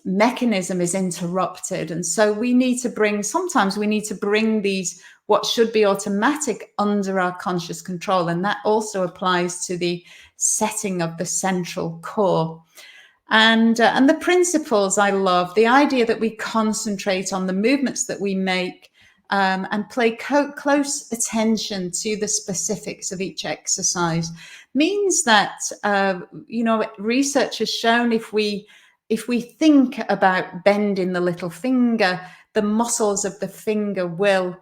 mechanism is interrupted. And so sometimes we need to bring these what should be automatic under our conscious control. And that also applies to the setting of the central core. And the principles I love, the idea that we concentrate on the movements that we make and pay close attention to the specifics of each exercise, means that, research has shown if we think about bending the little finger, the muscles of the finger will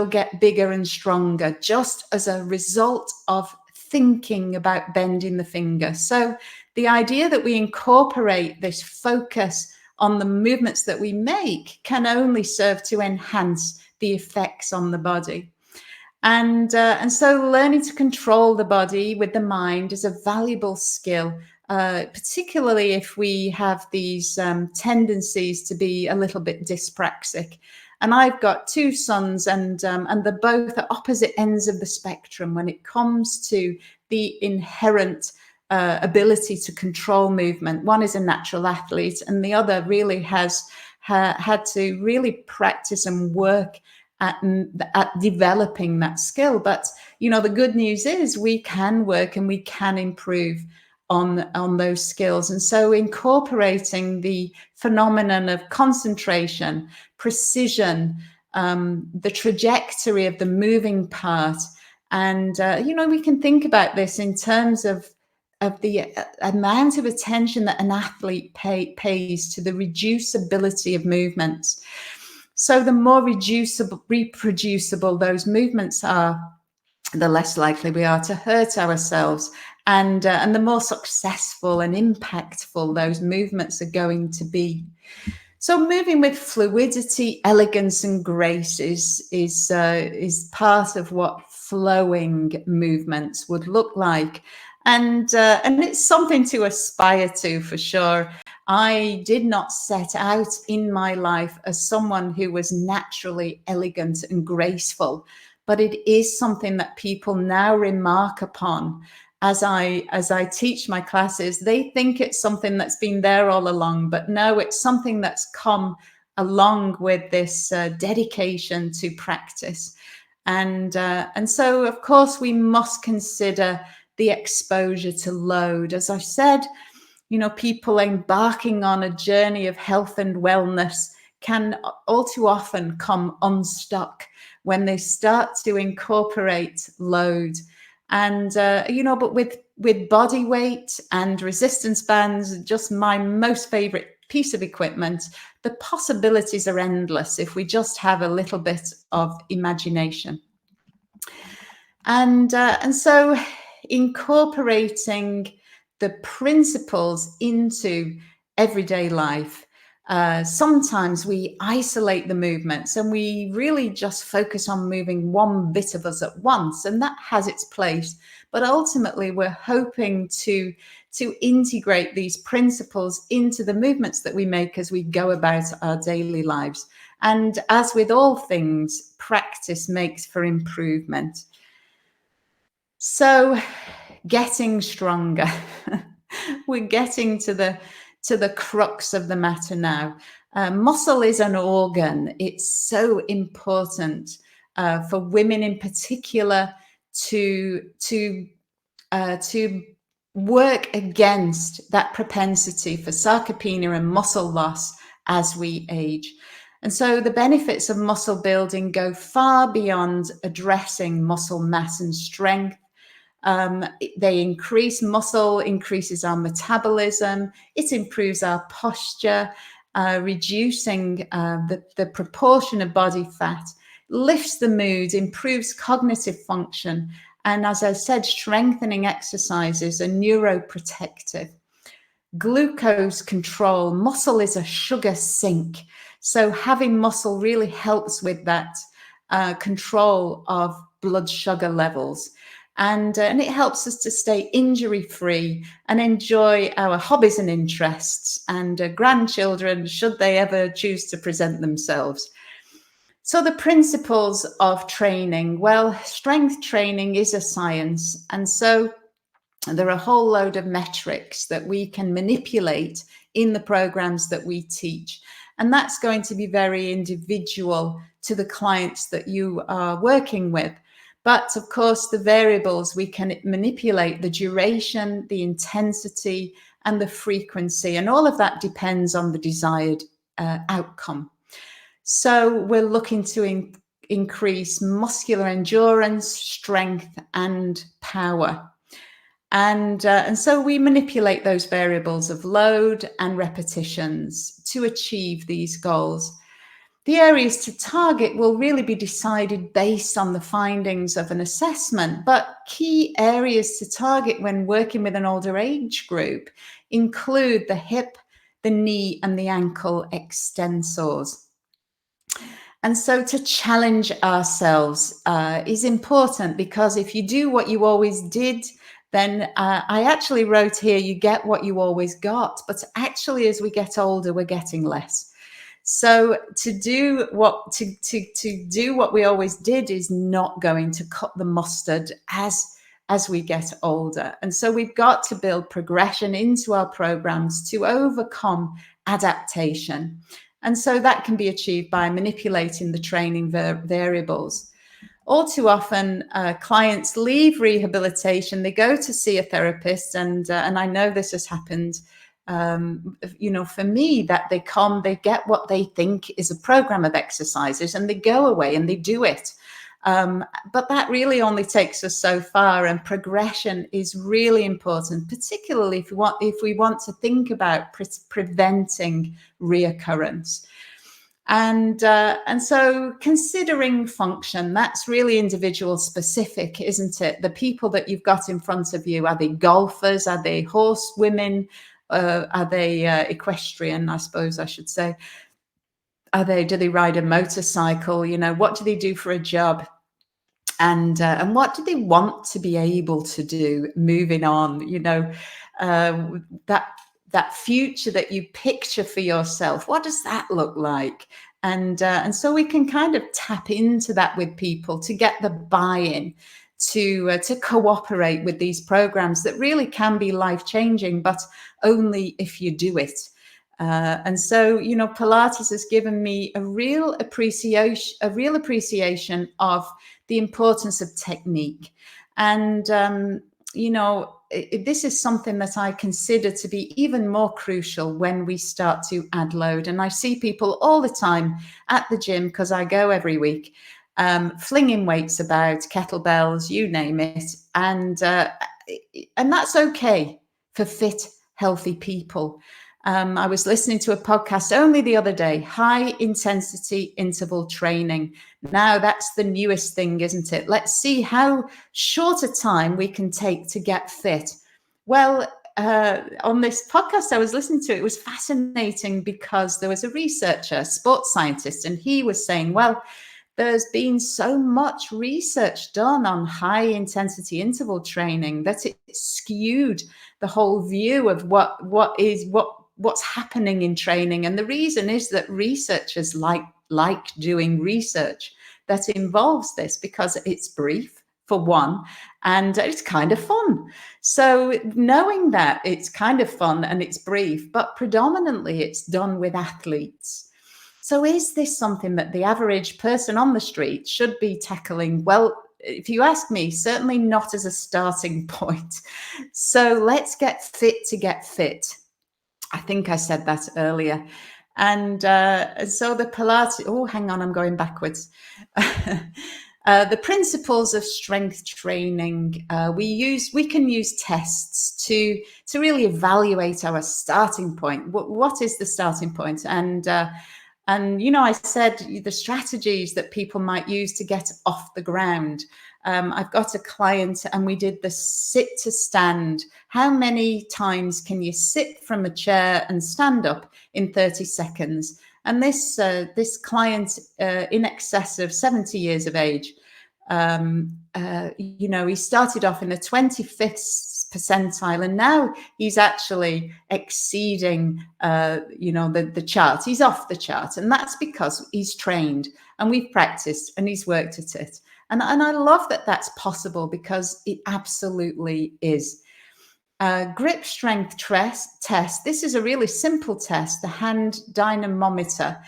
get bigger and stronger just as a result of thinking about bending the finger. So the idea that we incorporate this focus on the movements that we make can only serve to enhance the effects on the body. And so learning to control the body with the mind is a valuable skill, particularly if we have these tendencies to be a little bit dyspraxic. And I've got two sons, and they're both at opposite ends of the spectrum when it comes to the inherent ability to control movement. One is a natural athlete, and the other really has had to really practice and work at developing that skill. But the good news is we can work and we can improve on those skills. And so incorporating the phenomenon of concentration, precision, the trajectory of the moving part, and we can think about this in terms of the amount of attention that an athlete pays to the reducibility of movements. So the more reproducible those movements are, the less likely we are to hurt ourselves, and the more successful and impactful those movements are going to be. So moving with fluidity, elegance, and grace is part of what flowing movements would look like, and it's something to aspire to for sure. I did not set out in my life as someone who was naturally elegant and graceful, but it is something that people now remark upon. As I teach my classes, they think it's something that's been there all along, but no, it's something that's come along with this dedication to practice. And so, of course, we must consider the exposure to load. As I said, people embarking on a journey of health and wellness can all too often come unstuck when they start to incorporate load. And, but with body weight and resistance bands, just my most favorite piece of equipment, the possibilities are endless if we just have a little bit of imagination. And so incorporating the principles into everyday life, sometimes we isolate the movements and we really just focus on moving one bit of us at once, and that has its place. But ultimately, we're hoping to integrate these principles into the movements that we make as we go about our daily lives. And as with all things, practice makes for improvement. So getting stronger. We're getting to the crux of the matter now. Muscle is an organ. It's so important for women in particular to work against that propensity for sarcopenia and muscle loss as we age. And so the benefits of muscle building go far beyond addressing muscle mass and strength. They increase muscle, increases our metabolism, it improves our posture, reducing the proportion of body fat, lifts the mood, improves cognitive function, and as I said, strengthening exercises are neuroprotective. Glucose control, muscle is a sugar sink, so having muscle really helps with that control of blood sugar levels. And it helps us to stay injury-free and enjoy our hobbies and interests and grandchildren, should they ever choose to present themselves. So the principles of training, well, strength training is a science. And so there are a whole load of metrics that we can manipulate in the programs that we teach. And that's going to be very individual to the clients that you are working with. But of course, the variables, we can manipulate the duration, the intensity, and the frequency. And all of that depends on the desired outcome. So we're looking to increase muscular endurance, strength, and power. And so we manipulate those variables of load and repetitions to achieve these goals. The areas to target will really be decided based on the findings of an assessment, but key areas to target when working with an older age group include the hip, the knee, and the ankle extensors. And so to challenge ourselves is important, because if you do what you always did, then I actually wrote here, you get what you always got. But actually, as we get older, we're getting less. So to do what we always did is not going to cut the mustard as we get older. And so we've got to build progression into our programs to overcome adaptation. And so that can be achieved by manipulating the training variables. All too often, clients leave rehabilitation, they go to see a therapist, and I know this has happened, for me, that they come, they get what they think is a program of exercises, and they go away and they do it. But that really only takes us so far, and progression is really important, particularly if we want to think about preventing reoccurrence. And so considering function, that's really individual specific, isn't it? The people that you've got in front of you, are they golfers? Are they horsewomen? Are they equestrian, I suppose I should say? Do they ride a motorcycle? What do they do for a job? And what do they want to be able to do moving on? That future that you picture for yourself, what does that look like? And so we can kind of tap into that with people to get the buy-in to cooperate with these programs that really can be life-changing, but only if you do it. And so, Pilates has given me a real appreciation of the importance of technique. And, this is something that I consider to be even more crucial when we start to add load. And I see people all the time at the gym, because I go every week, flinging weights about, kettlebells, you name it. And that's okay for fit, healthy people. I was listening to a podcast only the other day, high intensity interval training. Now that's the newest thing, isn't it? Let's see how short a time we can take to get fit. Well, on this podcast I was listening to, it was fascinating, because there was a researcher, sports scientist, and he was saying, well, there's been so much research done on high intensity interval training that it skewed the whole view of what's happening in training. And the reason is that researchers like doing research that involves this, because it's brief, for one, and it's kind of fun. So knowing that it's kind of fun and it's brief, but predominantly it's done with athletes. So is this something that the average person on the street should be tackling? Well, if you ask me, certainly not as a starting point. So let's get fit to get fit. I think I said that earlier. And so the Pilates, hang on, I'm going backwards. The principles of strength training, we can use tests to really evaluate our starting point. What is the starting point? And I said the strategies that people might use to get off the ground. I've got a client, and we did the sit to stand. How many times can you sit from a chair and stand up in 30 seconds? And this client, in excess of 70 years of age, You know, he started off in the 25th percentile, and now he's actually exceeding, you know, the chart. He's off the chart, and that's because he's trained and we've practiced and he's worked at it. And I love that that's possible, because it absolutely is. Grip strength test. This is a really simple test, the hand dynamometer.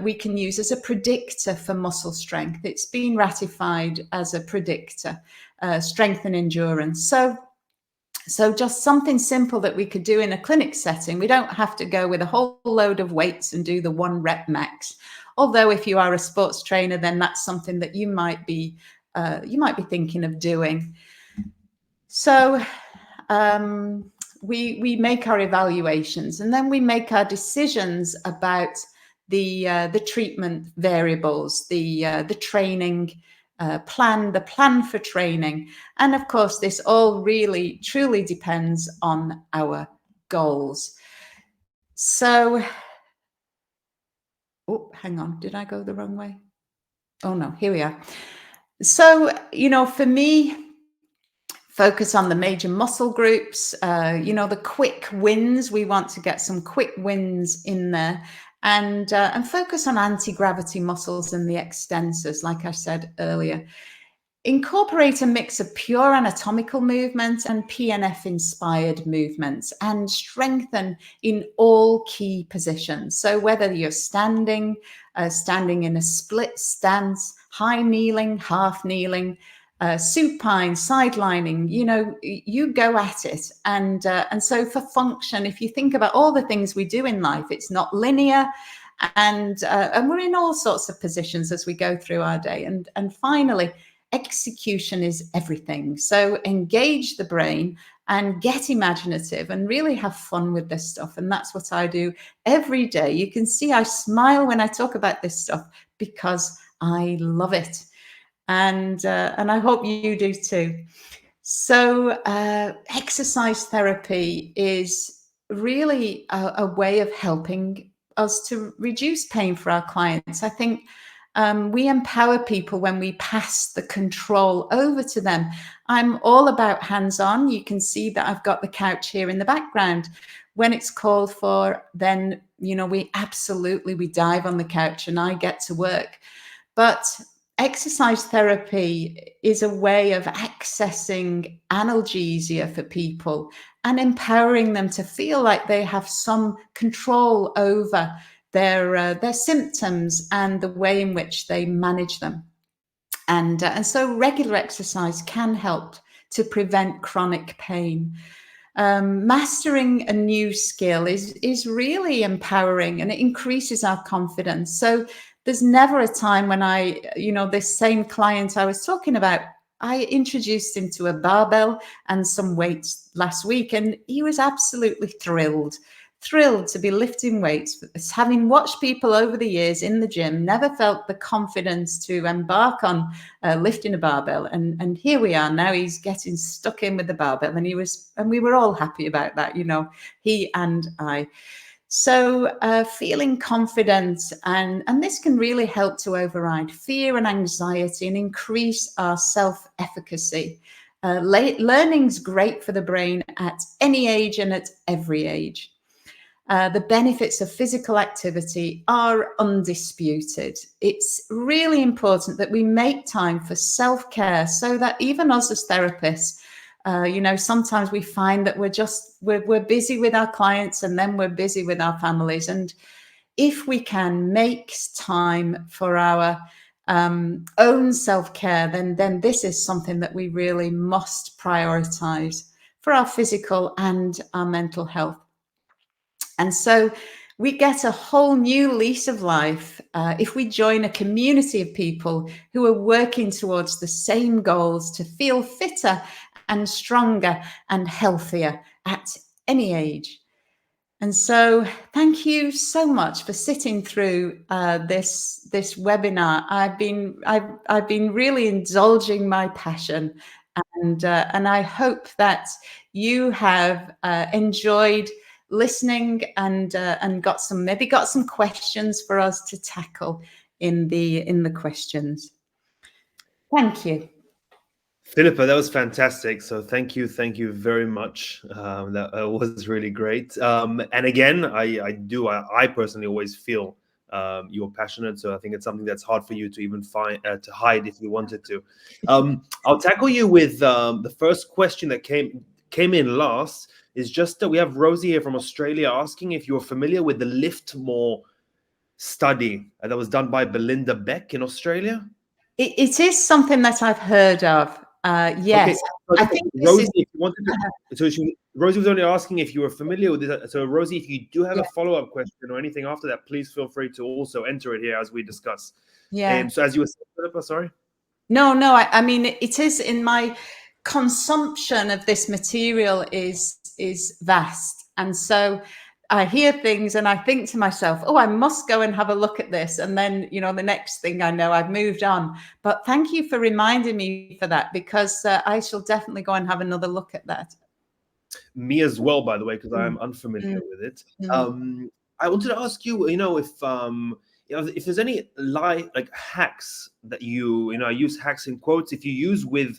We can use as a predictor for muscle strength. It's been ratified as a predictor, strength and endurance. So just something simple that we could do in a clinic setting. We don't have to go with a whole load of weights and do the 1 rep max. Although if you are a sports trainer, then that's something that you might be thinking of doing. So we make our evaluations, and then we make our decisions about the treatment variables, the training plan, the plan for training. And of course, this all really truly depends on our goals. So, oh, hang on, did I go the wrong way? Oh no, here we are. So, you know, for me, focus on the major muscle groups, you know, the quick wins. We want to get some quick wins in there, and focus on anti-gravity muscles and the extensors, like I said earlier. Incorporate a mix of pure anatomical movements and PNF-inspired movements, and strengthen in all key positions. So whether you're standing in a split stance, high kneeling, half kneeling, supine, sidelining, you know, you go at it. And so for function, if you think about all the things we do in life, it's not linear, and we're in all sorts of positions as we go through our day. And finally, execution is everything. So engage the brain and get imaginative and really have fun with this stuff. And that's what I do every day. You can see I smile when I talk about this stuff because I love it. And I hope you do too. So exercise therapy is really a way of helping us to reduce pain for our clients. I think we empower people when we pass the control over to them. I'm all about hands-on. You can see that I've got the couch here in the background. When it's called for, then, you know, we dive on the couch and I get to work. But exercise therapy is a way of accessing analgesia for people and empowering them to feel like they have some control over their symptoms and the way in which they manage them. And so regular exercise can help to prevent chronic pain. Mastering a new skill is really empowering, and it increases our confidence. So there's never a time when this same client I was talking about, I introduced him to a barbell and some weights last week, and he was absolutely thrilled to be lifting weights. Having watched people over the years in the gym, never felt the confidence to embark on lifting a barbell. And here we are now, he's getting stuck in with the barbell, and we were all happy about that, you know, he and I. So feeling confident, and this can really help to override fear and anxiety and increase our self-efficacy. Learning's great for the brain at any age and at every age. The benefits of physical activity are undisputed. It's really important that we make time for self-care, so that even us as therapists, sometimes we find that we're busy with our clients, and then we're busy with our families. And if we can make time for our own self-care, then this is something that we really must prioritize for our physical and our mental health. And so we get a whole new lease of life if we join a community of people who are working towards the same goals to feel fitter and stronger and healthier at any age. And so thank you so much for sitting through this webinar. I've been really indulging my passion, and I hope that you have enjoyed listening and got some questions for us to tackle in the questions. Thank you. Philippa, that was fantastic. So thank you very much. That was really great. And again, I personally always feel you're passionate. So I think it's something that's hard for you to even find to hide if you wanted to. I'll tackle you with the first question that came in last. Is just that we have Rosie here from Australia asking if you're familiar with the Lift More study that was done by Belinda Beck in Australia. It is something that I've heard of. Yes, Okay. I think this Rosie, is. if you wanted to, Rosie was only asking if you were familiar with this. So, Rosie, if you do have Yeah. a follow-up question or anything after that, please feel free to also enter it here as we discuss. Yeah. So, as you were saying, Philippa, sorry. No. I mean, it is in my consumption of this material is vast, and so I hear things and I think to myself, oh, I must go and have a look at this. And then, the next thing I know, I've moved on. But thank you for reminding me for that, because I shall definitely go and have another look at that. Me as well, by the way, because I am unfamiliar with it. I wanted to ask you, if there's any like hacks that I use hacks in quotes, if you use with,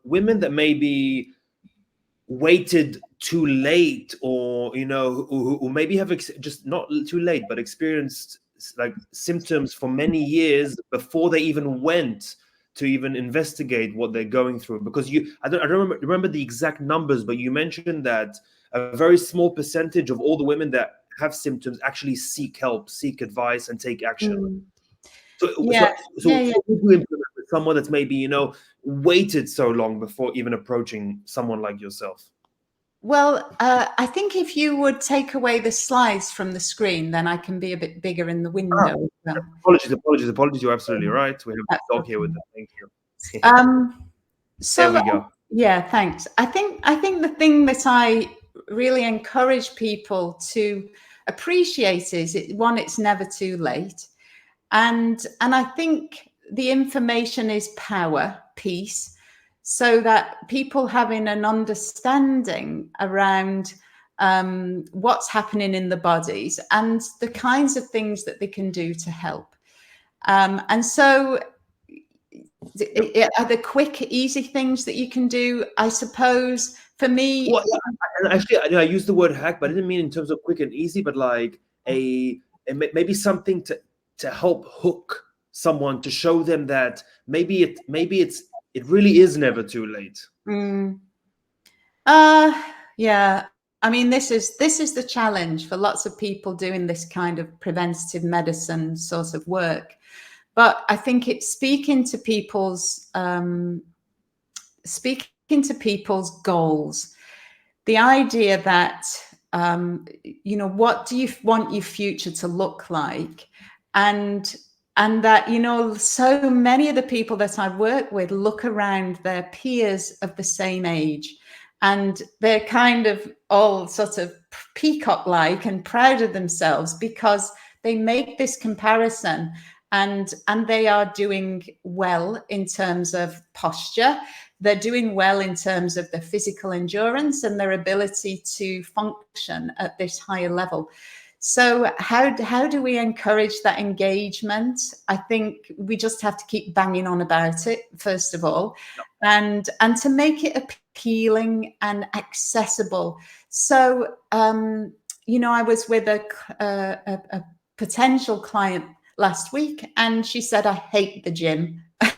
women that maybe waited too late, or who maybe have just not too late but experienced like symptoms for many years before they even went to even investigate what they're going through, because I don't remember the exact numbers, but you mentioned that a very small percentage of all the women that have symptoms actually seek help, seek advice, and take action. So Yeah. what would you implement with someone that's maybe waited so long before even approaching someone like yourself? Well, I think if you would take away the slides from the screen, then I can be a bit bigger in the window. Apologies. You're absolutely right. We have a dog here with us. Thank you. So there we go. Yeah, thanks. I think the thing that I really encourage people to appreciate is one, it's never too late. And I think the information is power, peace, so that people having an understanding around what's happening in the bodies and the kinds of things that they can do to help. And so are the quick, easy things that you can do, I suppose, for me. Well, actually, I used the word hack, but I didn't mean in terms of quick and easy, but like maybe something to help hook someone, to show them that maybe it really is never too late. Yeah. I mean, this is the challenge for lots of people doing this kind of preventative medicine sort of work. But I think it's speaking to people's goals. The idea that what do you want your future to look like, and that so many of the people that I work with look around their peers of the same age, and they're kind of all sort of peacock-like and proud of themselves because they make this comparison, and they are doing well in terms of posture. They're doing well in terms of their physical endurance and their ability to function at this higher level. So how do we encourage that engagement? I think we just have to keep banging on about it, first of all, and to make it appealing and accessible. So, I was with a potential client last week, and she said, "I hate the gym." I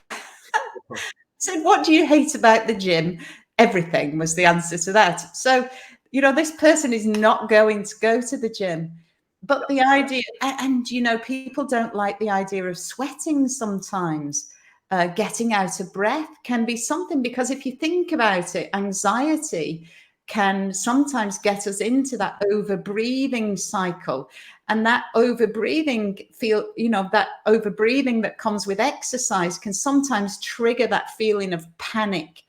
said, "What do you hate about the gym?" Everything was the answer to that. So, this person is not going to go to the gym. But the idea, and people don't like the idea of sweating sometimes. Getting out of breath can be something, because if you think about it, anxiety can sometimes get us into that over-breathing cycle. And that over-breathing that comes with exercise can sometimes trigger that feeling of panic,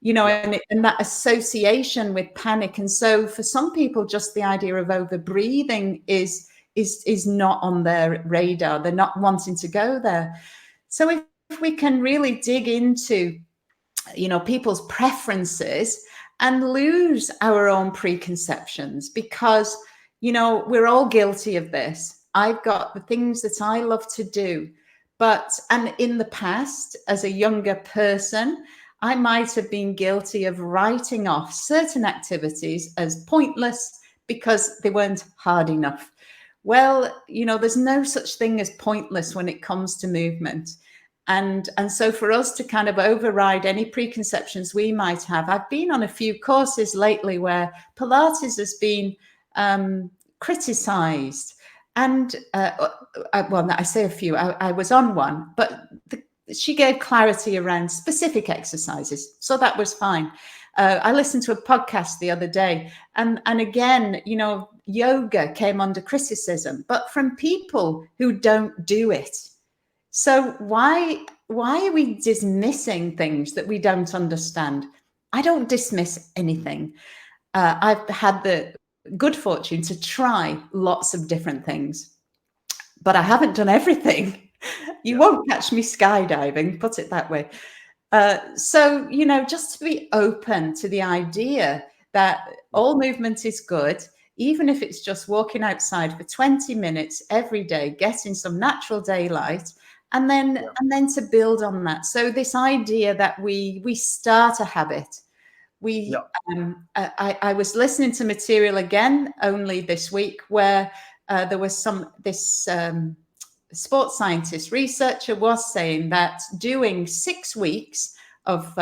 and that association with panic. And so for some people, just the idea of over-breathing is not on their radar. They're not wanting to go there. So if we can really dig into, people's preferences and lose our own preconceptions, because, we're all guilty of this. I've got the things that I love to do, And in the past, as a younger person, I might have been guilty of writing off certain activities as pointless because they weren't hard enough. Well, there's no such thing as pointless when it comes to movement. And so for us to kind of override any preconceptions we might have, I've been on a few courses lately where Pilates has been criticized. And well, I say a few, I was on one, but she gave clarity around specific exercises. So that was fine. I listened to a podcast the other day, and again, yoga came under criticism, but from people who don't do it. So why are we dismissing things that we don't understand? I don't dismiss anything. I've had the good fortune to try lots of different things, but I haven't done everything. You won't catch me skydiving, put it that way. So, just to be open to the idea that all movement is good, even if it's just walking outside for 20 minutes every day, getting some natural daylight, and then to build on that. So this idea that we start a habit. I was listening to material again only this week where there was this sports scientist researcher was saying that doing 6 weeks of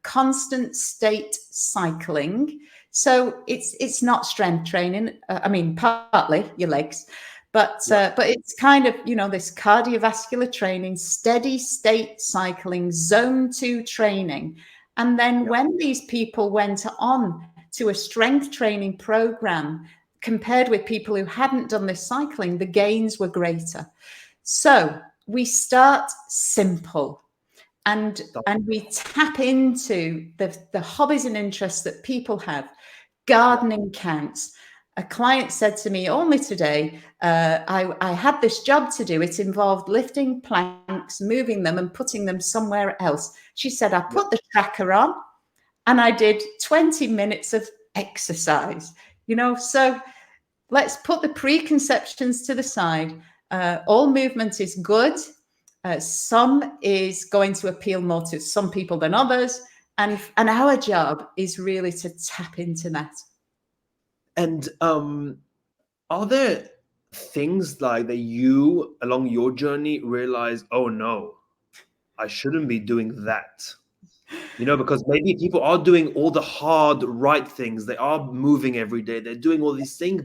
constant state cycling, so it's not strength training. I mean, partly your legs, but it's kind of this cardiovascular training, steady state cycling, zone 2 training. And then when these people went on to a strength training program, compared with people who hadn't done this cycling, the gains were greater. So we start simple, and we tap into the hobbies and interests that people have. Gardening counts. A client said to me only today, I had this job to do. It involved lifting planks, moving them and putting them somewhere else. She said, I put the tracker on and I did 20 minutes of exercise, so let's put the preconceptions to the side. All movement is good. Some is going to appeal more to some people than others. And our job is really to tap into that. And are there things like that you, along your journey, realize, oh no, I shouldn't be doing that? Because maybe people are doing all the hard, right things. They are moving every day. They're doing all these things,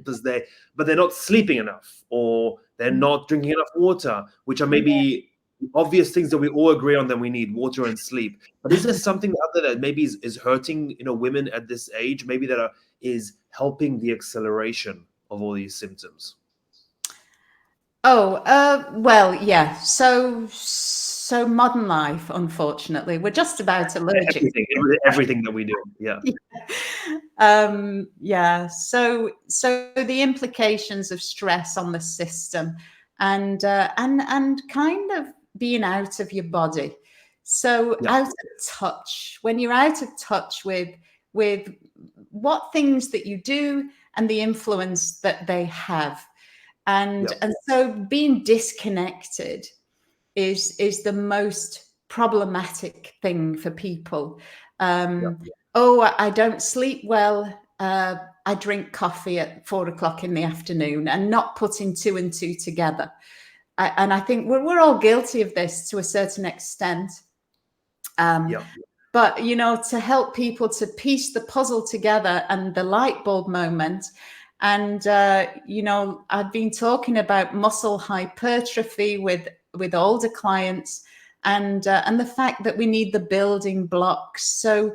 but they're not sleeping enough, or they're not drinking enough water, which are maybe obvious things that we all agree on that we need, water and sleep. But is there something out there that maybe is hurting, women at this age, maybe that is helping the acceleration of all these symptoms? Oh, well, yeah. So modern life, unfortunately, we're just about allergic. Everything that we do, yeah. Yeah. So the implications of stress on the system, and kind of being out of your body. So out of touch. When you're out of touch with what things that you do and the influence that they have. And so being disconnected is the most problematic thing for people. Oh, I don't sleep well. I drink coffee at 4 o'clock in the afternoon, and not putting 2 and 2 together. And I think we're all guilty of this to a certain extent. But, to help people to piece the puzzle together and the light bulb moment. And, I've been talking about muscle hypertrophy with older clients, and the fact that we need the building blocks. So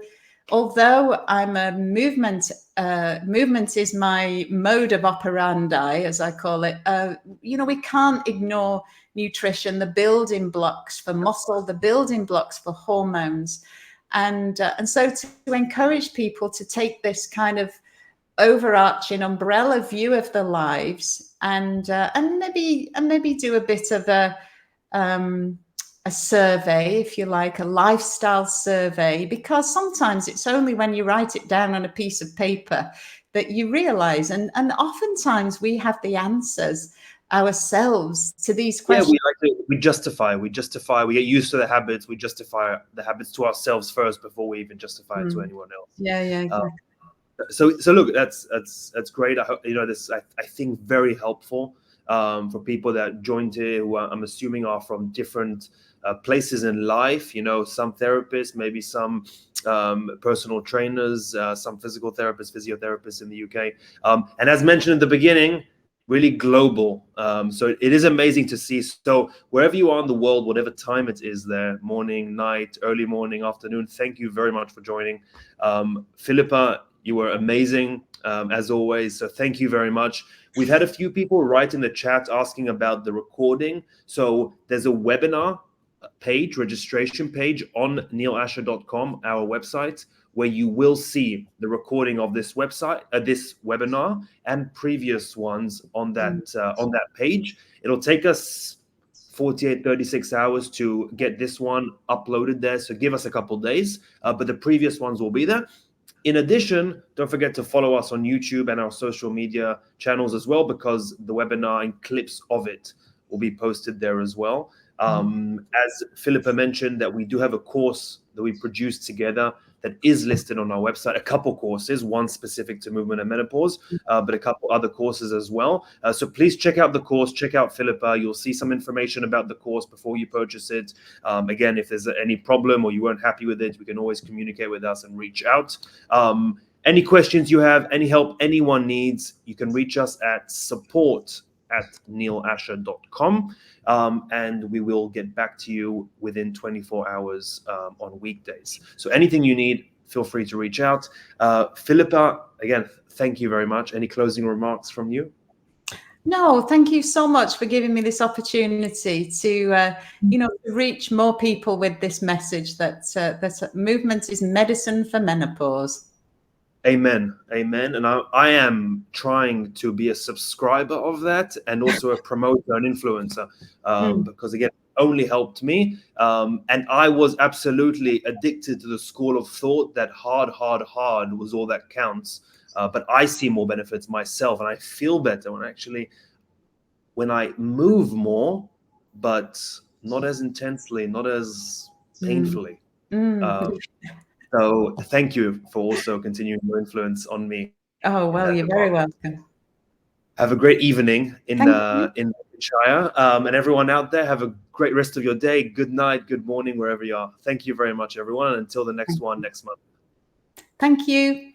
although I'm a movement is my mode of operandi, as I call it, we can't ignore nutrition, the building blocks for muscle, the building blocks for hormones. And so to encourage people to take this kind of overarching umbrella view of their lives, and maybe do a bit of a survey, if you like, a lifestyle survey, because sometimes it's only when you write it down on a piece of paper that you realize, and oftentimes we have the answers ourselves to these Yeah, questions. we justify, we get used to the habits, we justify the habits to ourselves first before we even justify it to anyone else. Yeah, exactly. So look, that's great. I hope, this, I think, very helpful for people that joined here, who I'm assuming are from different places in life. Some therapists, maybe some personal trainers, some physical therapists, physiotherapists in the UK, and as mentioned in the beginning, really global. So it is amazing to see. So wherever you are in the world, whatever time it is there, morning, night, early morning, afternoon, thank you very much for joining. Philippa, you were amazing, as always. So thank you very much. We've had a few people write in the chat asking about the recording. So there's a webinar page, registration page on neilasher.com, our website, where you will see the recording of this webinar and previous ones on that page. It'll take us 48, 36 hours to get this one uploaded there. So give us a couple days, but the previous ones will be there. In addition, don't forget to follow us on YouTube and our social media channels as well, because the webinar and clips of it will be posted there as well. As Philippa mentioned, that we do have a course that we produced together that is listed on our website, a couple courses, one specific to movement and menopause, but a couple other courses as well. So please check out the course, check out Philippa. You'll see some information about the course before you purchase it. Again, if there's any problem or you weren't happy with it, we can always communicate with us and reach out. Any questions you have, any help anyone needs, you can reach us at support@neilasher.com. And we will get back to you within 24 hours on weekdays. So anything you need, feel free to reach out. Philippa, again, thank you very much. Any closing remarks from you? No, thank you so much for giving me this opportunity to, reach more people with this message that movement is medicine for menopause. Amen. And I am trying to be a subscriber of that and also a promoter and influencer, because again, it only helped me. And I was absolutely addicted to the school of thought that hard was all that counts. But I see more benefits myself, and I feel better when I move more, but not as intensely, not as painfully. So thank you for also continuing your influence on me. Oh, well, you're very welcome. Have a great evening in Shire. And everyone out there, have a great rest of your day. Good night, good morning, wherever you are. Thank you very much, everyone. And until the next one next month. Thank you.